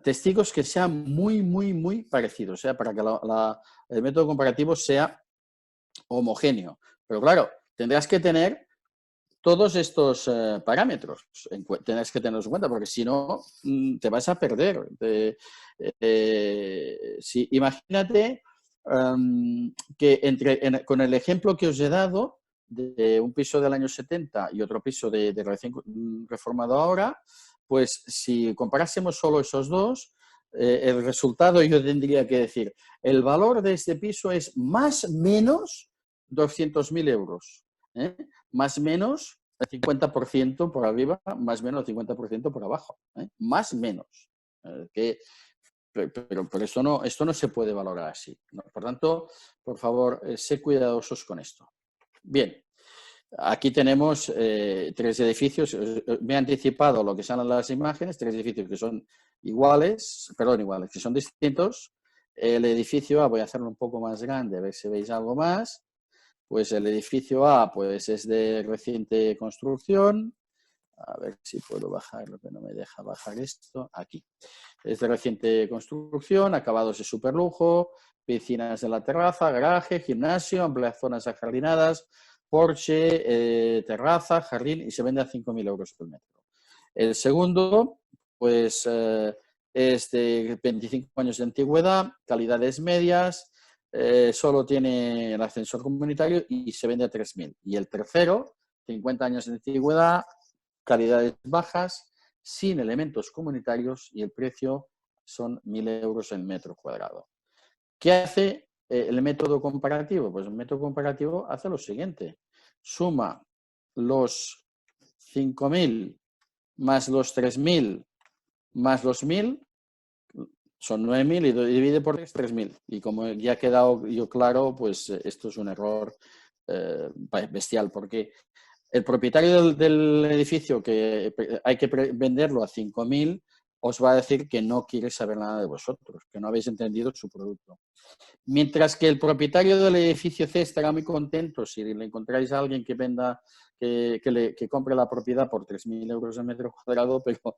testigos que sean muy parecidos, para que el método comparativo sea homogéneo. Pero claro, tendrás que tener todos estos parámetros, tienes que tenerlos en cuenta, porque si no, te vas a perder. Imagínate que con el ejemplo que os he dado de un piso del año 70 y otro piso de recién reformado ahora, pues si comparásemos solo esos dos, el resultado yo tendría que decir, el valor de este piso es más menos 200.000 euros, ¿eh? Más menos el 50% por arriba, más menos el 50% por abajo, ¿eh? Más menos. Pero esto no se puede valorar así, ¿no? Por tanto, por favor, sé cuidadosos con esto. Bien. Aquí tenemos 3 edificios. Me he anticipado lo que son las imágenes, 3 edificios que son iguales, que son distintos. El edificio A, voy a hacerlo un poco más grande, a ver si veis algo más. Pues el edificio A pues, es de reciente construcción. A ver si puedo bajarlo, que no me deja bajar esto. Aquí. Es de reciente construcción, acabados de superlujo, piscinas en la terraza, garaje, gimnasio, amplias zonas ajardinadas, porche, terraza, jardín y se vende a 5.000 euros el metro. El segundo, pues es de 25 años de antigüedad, calidades medias, solo tiene el ascensor comunitario y se vende a 3.000. Y el tercero, 50 años de antigüedad, calidades bajas, sin elementos comunitarios y el precio son 1.000 euros el metro cuadrado. ¿Qué hace el método comparativo? Pues el método comparativo hace lo siguiente. Suma los 5.000 más los 3.000 más los 1.000, son 9.000 y divide por 3.000. Y como ya ha quedado yo claro, pues esto es un error bestial, porque el propietario del edificio que hay que venderlo a 5.000 os va a decir que no quiere saber nada de vosotros, que no habéis entendido su producto. Mientras que el propietario del edificio C estará muy contento si le encontráis a alguien que venda, que compre la propiedad por 3.000 euros el metro cuadrado, pero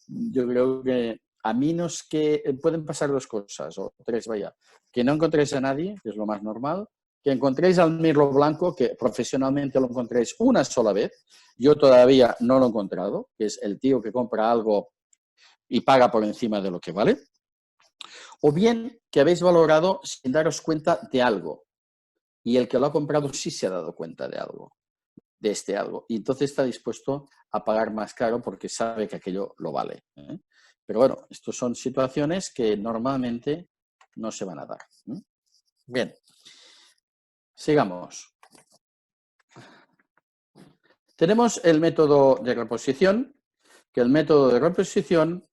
yo creo que a menos que pueden pasar 2 cosas, o 3, vaya, que no encontréis a nadie, que es lo más normal, que encontréis al mirlo blanco, que profesionalmente lo encontréis una sola vez. Yo todavía no lo he encontrado, que es el tío que compra algo y paga por encima de lo que vale. O bien que habéis valorado sin daros cuenta de algo y el que lo ha comprado sí se ha dado cuenta de algo, de este algo, y entonces está dispuesto a pagar más caro porque sabe que aquello lo vale, ¿eh? Pero bueno, estas son situaciones que normalmente no se van a dar, ¿eh? Bien, sigamos. Tenemos el método de reposición, que el método de reposición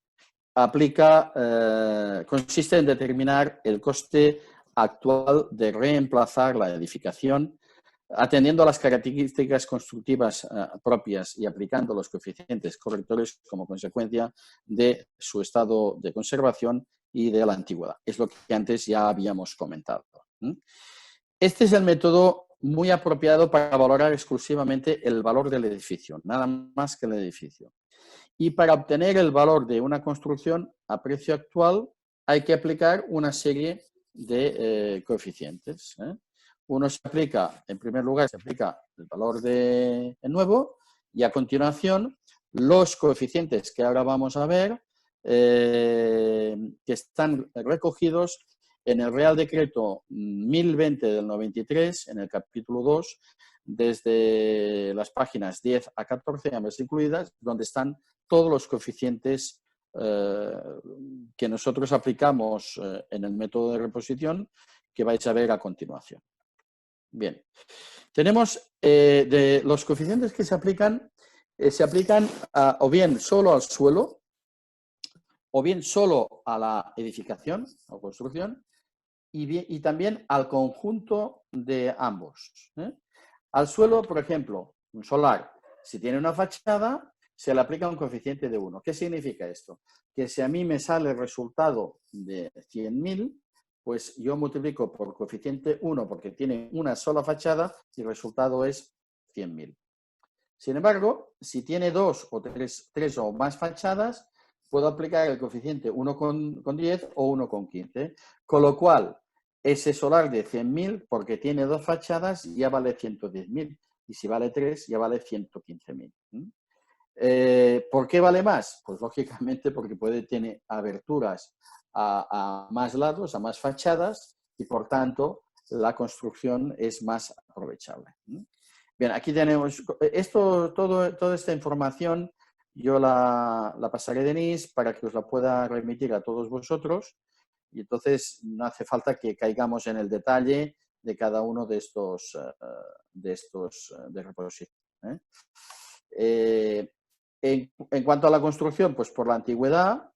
consiste en determinar el coste actual de reemplazar la edificación atendiendo a las características constructivas propias y aplicando los coeficientes correctores como consecuencia de su estado de conservación y de la antigüedad. Es lo que antes ya habíamos comentado. Este es el método muy apropiado para valorar exclusivamente el valor del edificio, nada más que el edificio. Y para obtener el valor de una construcción a precio actual hay que aplicar una serie de coeficientes. Uno se aplica, en primer lugar, se aplica el valor de nuevo y a continuación los coeficientes que ahora vamos a ver que están recogidos en el Real Decreto 1020 del 93, en el capítulo 2, desde las páginas 10 a 14, ambas incluidas, donde están todos los coeficientes que nosotros aplicamos en el método de reposición que vais a ver a continuación. Bien, tenemos de los coeficientes que se aplican o bien solo al suelo o bien solo a la edificación o construcción y también al conjunto de ambos. Al suelo, por ejemplo, un solar, si tiene una fachada, se le aplica un coeficiente de 1. ¿Qué significa esto? Que si a mí me sale el resultado de 100.000, pues yo multiplico por coeficiente 1 porque tiene una sola fachada y el resultado es 100.000. Sin embargo, si tiene 2 o 3 o más fachadas, puedo aplicar el coeficiente 1,10 o 1,15. Con lo cual, ese solar de 100.000, porque tiene 2 fachadas, ya vale 110.000. Y si vale 3, ya vale 115.000. ¿Por qué vale más? Pues lógicamente porque tiene aberturas a más lados, a más fachadas, y por tanto la construcción es más aprovechable. Bien, aquí tenemos toda esta información yo la pasaré de NIS para que os la pueda remitir a todos vosotros y entonces no hace falta que caigamos en el detalle de cada uno de estos de repositorios. En cuanto a la construcción, pues por la antigüedad,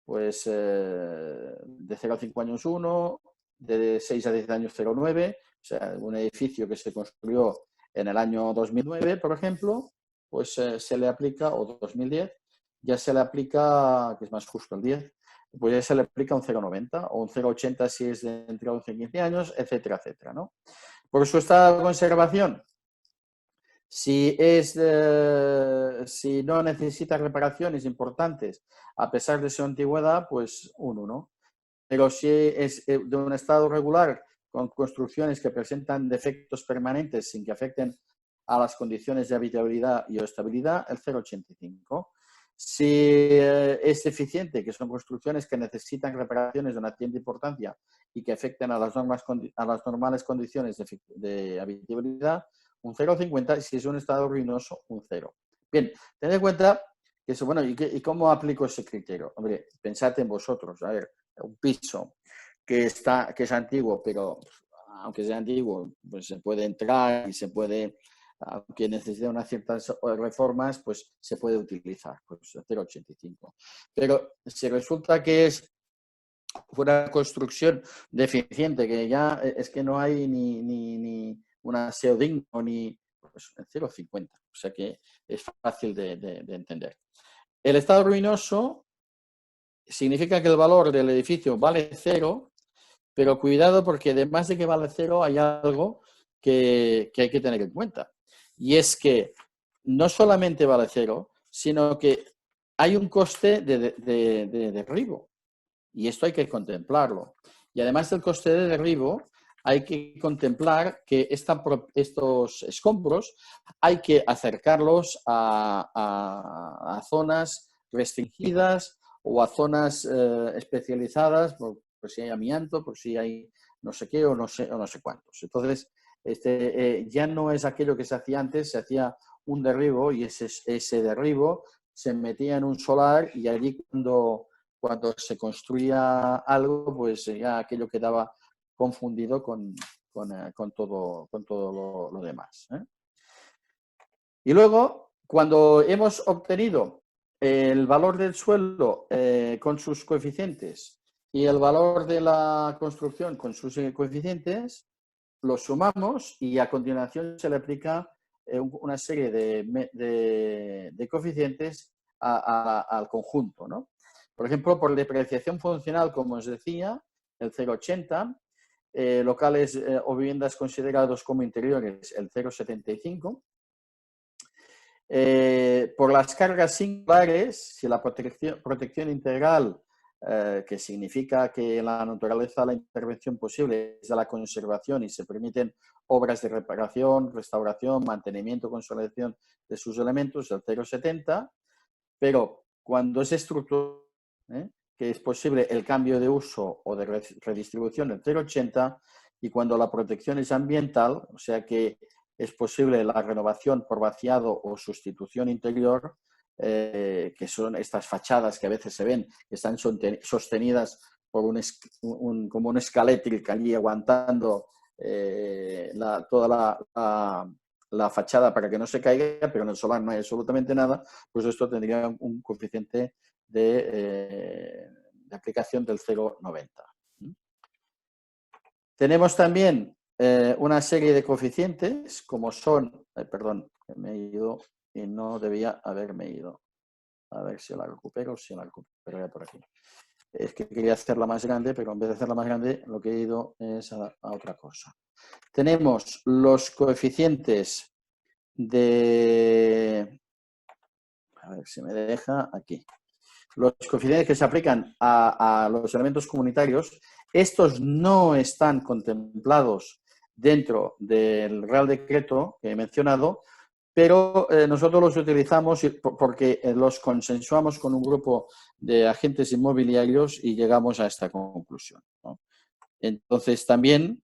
pues de 0 a 5 años 1, de 6 a 10 años 0,9, o sea, un edificio que se construyó en el año 2009, por ejemplo, pues se le aplica, o 2010, ya se le aplica, que es más justo el 10, pues ya se le aplica un 0,90 o un 0,80 si es de entre 11 y 15 años, etcétera, etcétera, ¿no? Por su estado de conservación, si no necesita reparaciones importantes, a pesar de su antigüedad, pues un 1. Pero si es de un estado regular, con construcciones que presentan defectos permanentes sin que afecten a las condiciones de habitabilidad y estabilidad, el 0,85. Si es deficiente, que son construcciones que necesitan reparaciones de una cierta importancia y que afecten a las normales condiciones de habitabilidad, un 0,50, y si es un estado ruinoso, un 0. Bien, tened en cuenta que eso, bueno, ¿y cómo aplico ese criterio? Hombre, pensad en vosotros, a ver, un piso que es antiguo, pero aunque sea antiguo, pues se puede entrar y se puede, aunque necesite unas ciertas reformas, pues se puede utilizar, pues 0,85. Pero si resulta que es una construcción deficiente, que ya es que no hay ni un aseo digno, ni pues 0,50. O sea que es fácil de entender. El estado ruinoso significa que el valor del edificio vale 0, pero cuidado porque además de que vale 0 hay algo que hay que tener en cuenta. Y es que no solamente vale 0, sino que hay un coste de derribo. Y esto hay que contemplarlo. Y además del coste de derribo, hay que contemplar que estos escombros hay que acercarlos a zonas restringidas o a zonas especializadas, por si hay amianto, por si hay no sé qué o no sé cuántos. Entonces, ya no es aquello que se hacía antes, se hacía un derribo y ese derribo se metía en un solar y allí cuando se construía algo, pues ya aquello quedaba confundido con todo lo demás. Y luego, cuando hemos obtenido el valor del suelo con sus coeficientes y el valor de la construcción con sus coeficientes, los sumamos y a continuación se le aplica una serie de coeficientes al conjunto, ¿no? Por ejemplo, por depreciación funcional, como os decía, el 0,80, locales o viviendas considerados como interiores, el 0,75. Por las cargas singulares, si la protección integral, que significa que la naturaleza la intervención posible es de la conservación y se permiten obras de reparación, restauración, mantenimiento, consolidación de sus elementos, el 0,70, pero cuando es estructural, que es posible el cambio de uso o de redistribución, el 0,80, y cuando la protección es ambiental, o sea que es posible la renovación por vaciado o sustitución interior, que son estas fachadas que a veces se ven, que están sostenidas por como un escalétrico allí aguantando toda la fachada para que no se caiga, pero en el solar no hay absolutamente nada, pues esto tendría un coeficiente de aplicación del 0,90. Tenemos también una serie de coeficientes, como son, perdón, me he ido y no debía haberme ido. A ver si la recupero, si la recupero por aquí. Es que quería hacerla más grande, pero en vez de hacerla más grande, lo que he ido es a otra cosa. Tenemos los coeficientes de... A ver si me deja aquí. Los coeficientes que se aplican a los elementos comunitarios, estos no están contemplados dentro del Real Decreto que he mencionado, pero nosotros los utilizamos porque los consensuamos con un grupo de agentes inmobiliarios y llegamos a esta conclusión, ¿no? Entonces, también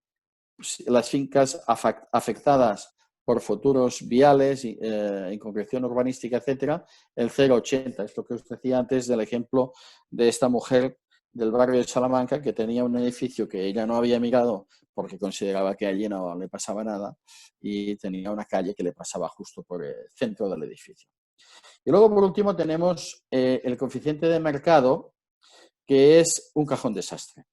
las fincas afectadas por futuros viales, en concreción urbanística, etcétera, el 0,80. Es lo que os decía antes del ejemplo de esta mujer del barrio de Salamanca que tenía un edificio que ella no había mirado porque consideraba que allí no le pasaba nada y tenía una calle que le pasaba justo por el centro del edificio. Y luego, por último, tenemos el coeficiente de mercado, que es un cajón desastre.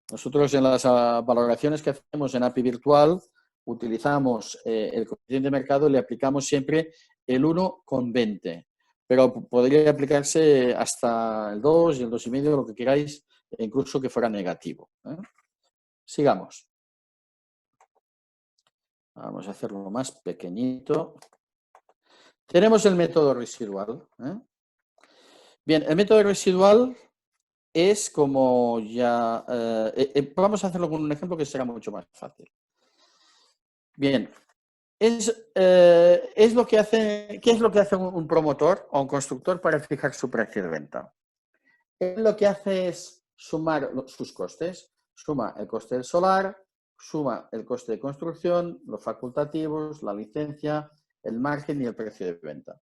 Nosotros en las valoraciones que hacemos en API Virtual utilizamos el coeficiente de mercado y le aplicamos siempre el 1,20, pero podría aplicarse hasta el 2 y el 2,5, lo que queráis, e incluso que fuera negativo. Sigamos. Vamos a hacerlo más pequeñito. Tenemos el método residual. Bien, el método residual es como ya... vamos a hacerlo con un ejemplo que será mucho más fácil. Bien, es lo que hace, ¿qué es lo que hace un promotor o un constructor para fijar su precio de venta? Él lo que hace es sumar sus costes. Suma el coste del solar, suma el coste de construcción, los facultativos, la licencia, el margen y el precio de venta.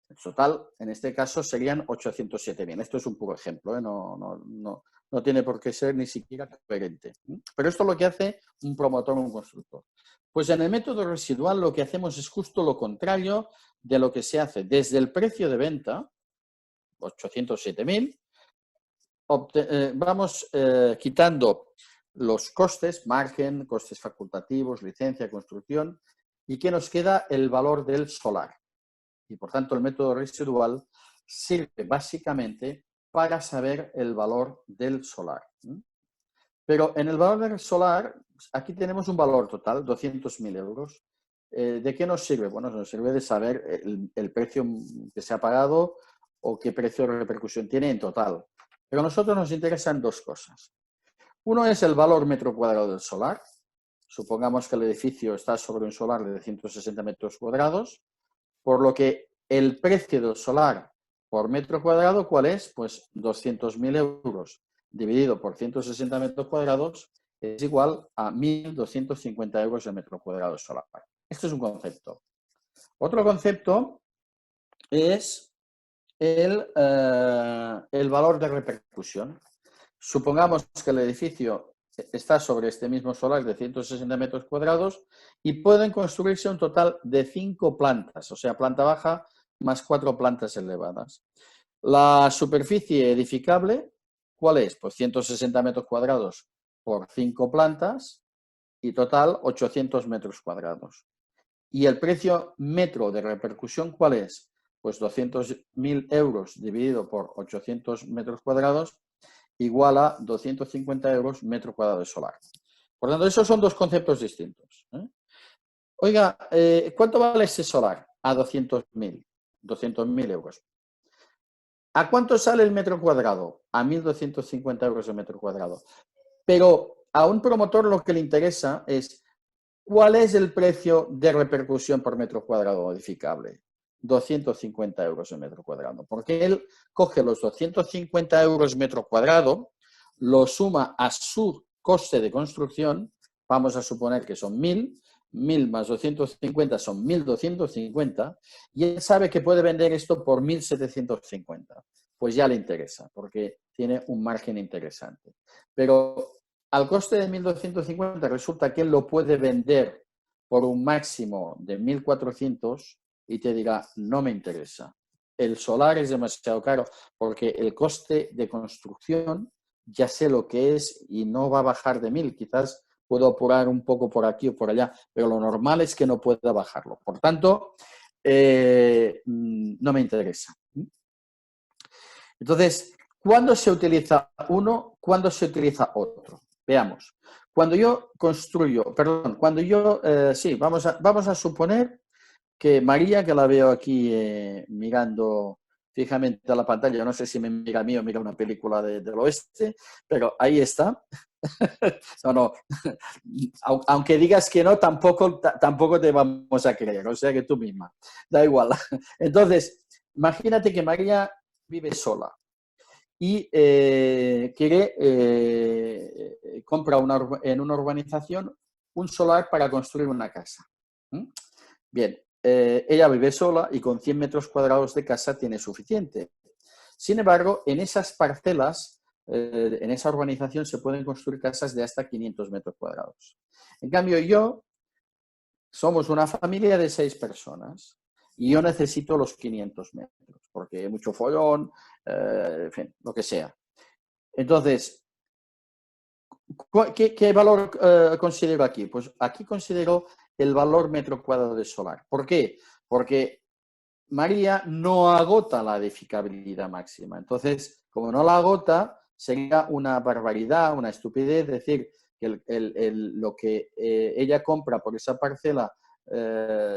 El total, en este caso, serían 807.000. Esto es un puro ejemplo, ¿eh? No tiene por qué ser ni siquiera coherente. Pero esto es lo que hace un promotor o un constructor. Pues en el método residual lo que hacemos es justo lo contrario de lo que se hace desde el precio de venta, 807.000, vamos quitando los costes, margen, costes facultativos, licencia, construcción, y que nos queda el valor del solar. Y por tanto el método residual sirve básicamente para saber el valor del solar. Pero en el valor del solar, aquí tenemos un valor total, 200.000 euros. ¿De qué nos sirve? Bueno, nos sirve de saber el precio que se ha pagado o qué precio de repercusión tiene en total. Pero a nosotros nos interesan dos cosas. Uno es el valor metro cuadrado del solar. Supongamos que el edificio está sobre un solar de 160 metros cuadrados, por lo que el precio del solar por metro cuadrado, ¿cuál es? Pues 200.000 euros dividido por 160 metros cuadrados es igual a 1.250 euros el metro cuadrado solar. Este es un concepto. Otro concepto es el valor de repercusión. Supongamos que el edificio está sobre este mismo solar de 160 metros cuadrados y pueden construirse un total de 5 plantas, o sea, planta baja más 4 plantas elevadas. La superficie edificable, ¿cuál es? Pues 160 metros cuadrados por 5 plantas y total 800 metros cuadrados. ¿Y el precio metro de repercusión cuál es? Pues 200.000 euros dividido por 800 metros cuadrados igual a 250 euros metro cuadrado de solar. Por tanto, esos son dos conceptos distintos. Oiga, ¿cuánto vale ese solar? A 200.000 euros. ¿A cuánto sale el metro cuadrado? A 1.250 euros el metro cuadrado. Pero a un promotor lo que le interesa es ¿cuál es el precio de repercusión por metro cuadrado edificable? 250 euros el metro cuadrado. Porque él coge los 250 euros metro cuadrado, lo suma a su coste de construcción, vamos a suponer que son 1.000 más 250 son 1.250, y él sabe que puede vender esto por 1.750. Pues ya le interesa, porque tiene un margen interesante. Pero al coste de 1.250 resulta que él lo puede vender por un máximo de 1.400 y te dirá, no me interesa. El solar es demasiado caro porque el coste de construcción ya sé lo que es y no va a bajar de 1.000. Quizás puedo apurar un poco por aquí o por allá, pero lo normal es que no pueda bajarlo. Por tanto, no me interesa. Entonces, ¿cuándo se utiliza uno? ¿Cuándo se utiliza otro? Veamos. Cuando yo construyo, perdón, cuando yo, sí, vamos a suponer que María, que la veo aquí mirando fijamente a la pantalla, no sé si me mira a mí o mira una película del oeste, pero ahí está. No, aunque digas que no, tampoco te vamos a creer, o sea que tú misma, da igual. Entonces, imagínate que María vive sola y compra en una urbanización un solar para construir una casa. Bien, ella vive sola y con 100 metros cuadrados de casa tiene suficiente. Sin embargo, en esas parcelas, en esa urbanización, se pueden construir casas de hasta 500 metros cuadrados. En cambio, somos una familia de 6 personas y yo necesito los 500 metros porque hay mucho follón, en fin, lo que sea. Entonces, ¿qué valor considero aquí? Pues aquí considero el valor metro cuadrado de solar. ¿Por qué? Porque María no agota la edificabilidad máxima. Entonces, como no la agota, sería una barbaridad, una estupidez decir que lo que ella compra por esa parcela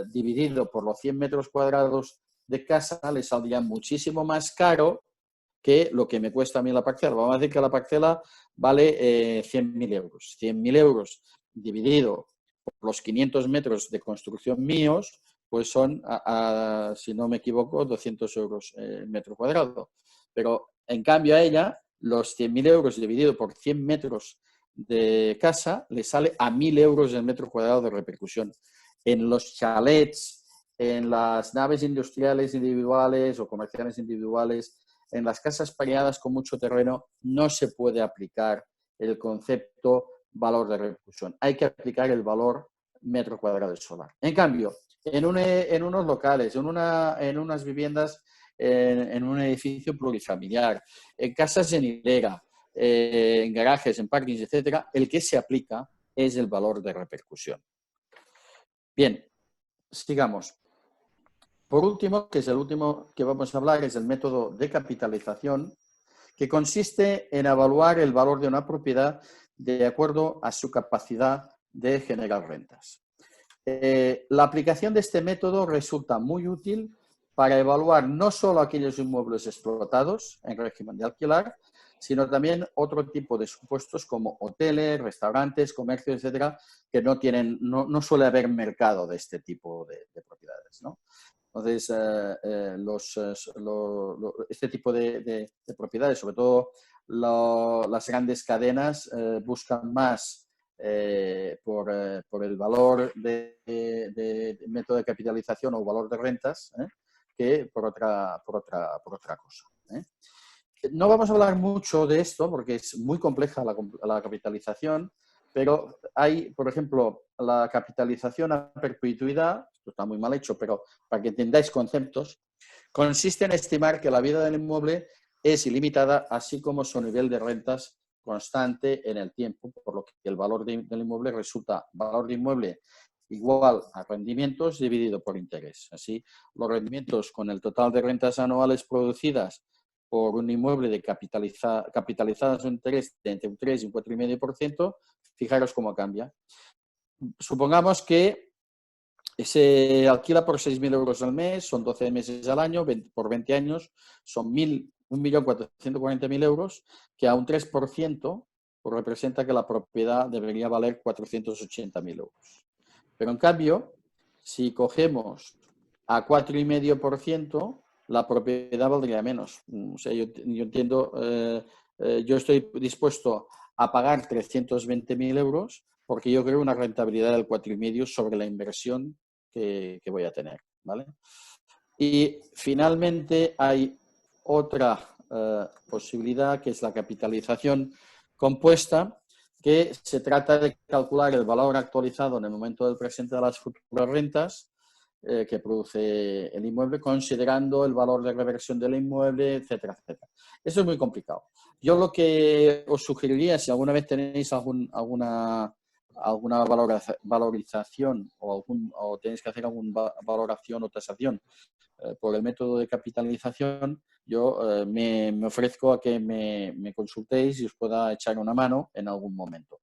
dividido por los 100 metros cuadrados de casa le saldría muchísimo más caro que lo que me cuesta a mí la parcela. Vamos a decir que la parcela vale 100.000 euros. 100.000 euros dividido por los 500 metros de construcción míos, pues son, si no me equivoco, 200 euros metro cuadrado. Pero en cambio a ella, los 100.000 euros dividido por 100 metros de casa, le sale a 1.000 euros el metro cuadrado de repercusión. En los chalets, en las naves industriales individuales o comerciales individuales, en las casas pareadas con mucho terreno, no se puede aplicar el concepto valor de repercusión. Hay que aplicar el valor metro cuadrado de solar. En cambio, en unos locales, en unas viviendas, en un edificio plurifamiliar, en casas en hilera, en garajes, en parkings, etcétera, el que se aplica es el valor de repercusión. Bien, sigamos. Por último, que es el último que vamos a hablar, es el método de capitalización, que consiste en evaluar el valor de una propiedad de acuerdo a su capacidad de generar rentas. La aplicación de este método resulta muy útil para evaluar no solo aquellos inmuebles explotados en régimen de alquiler, sino también otro tipo de supuestos como hoteles, restaurantes, comercios, etcétera, que no suele haber mercado de este tipo de propiedades, ¿no? Entonces, este tipo de propiedades, sobre todo las grandes cadenas, buscan más por el valor de método de capitalización o valor de rentas que por otra cosa. No vamos a hablar mucho de esto porque es muy compleja la capitalización, pero hay, por ejemplo, la capitalización a perpetuidad, esto está muy mal hecho, pero para que entendáis conceptos, consiste en estimar que la vida del inmueble es ilimitada, así como su nivel de rentas constante en el tiempo, por lo que el valor del inmueble resulta valor de inmueble igual a rendimientos dividido por interés. Así, los rendimientos con el total de rentas anuales producidas por un inmueble de capitalizadas en interés de entre un 3 y un 4,5%, fijaros cómo cambia. Supongamos que se alquila por 6.000 euros al mes, son 12 meses al año, por 20 años, son 1.440.000 euros, que a un 3% pues representa que la propiedad debería valer 480.000 euros. Pero en cambio, si cogemos a 4,5%, la propiedad valdría menos. O sea, yo entiendo, yo estoy dispuesto a pagar 320.000 euros porque yo creo una rentabilidad del 4,5% sobre la inversión que voy a tener, ¿vale? Y finalmente hay otra posibilidad que es la capitalización compuesta, que se trata de calcular el valor actualizado en el momento del presente de las futuras rentas que produce el inmueble, considerando el valor de reversión del inmueble, etcétera, etcétera. Eso es muy complicado. Yo lo que os sugeriría, si alguna vez tenéis alguna valorización o tenéis que hacer alguna valoración o tasación por el método de capitalización, yo me ofrezco a que me consultéis y os pueda echar una mano en algún momento.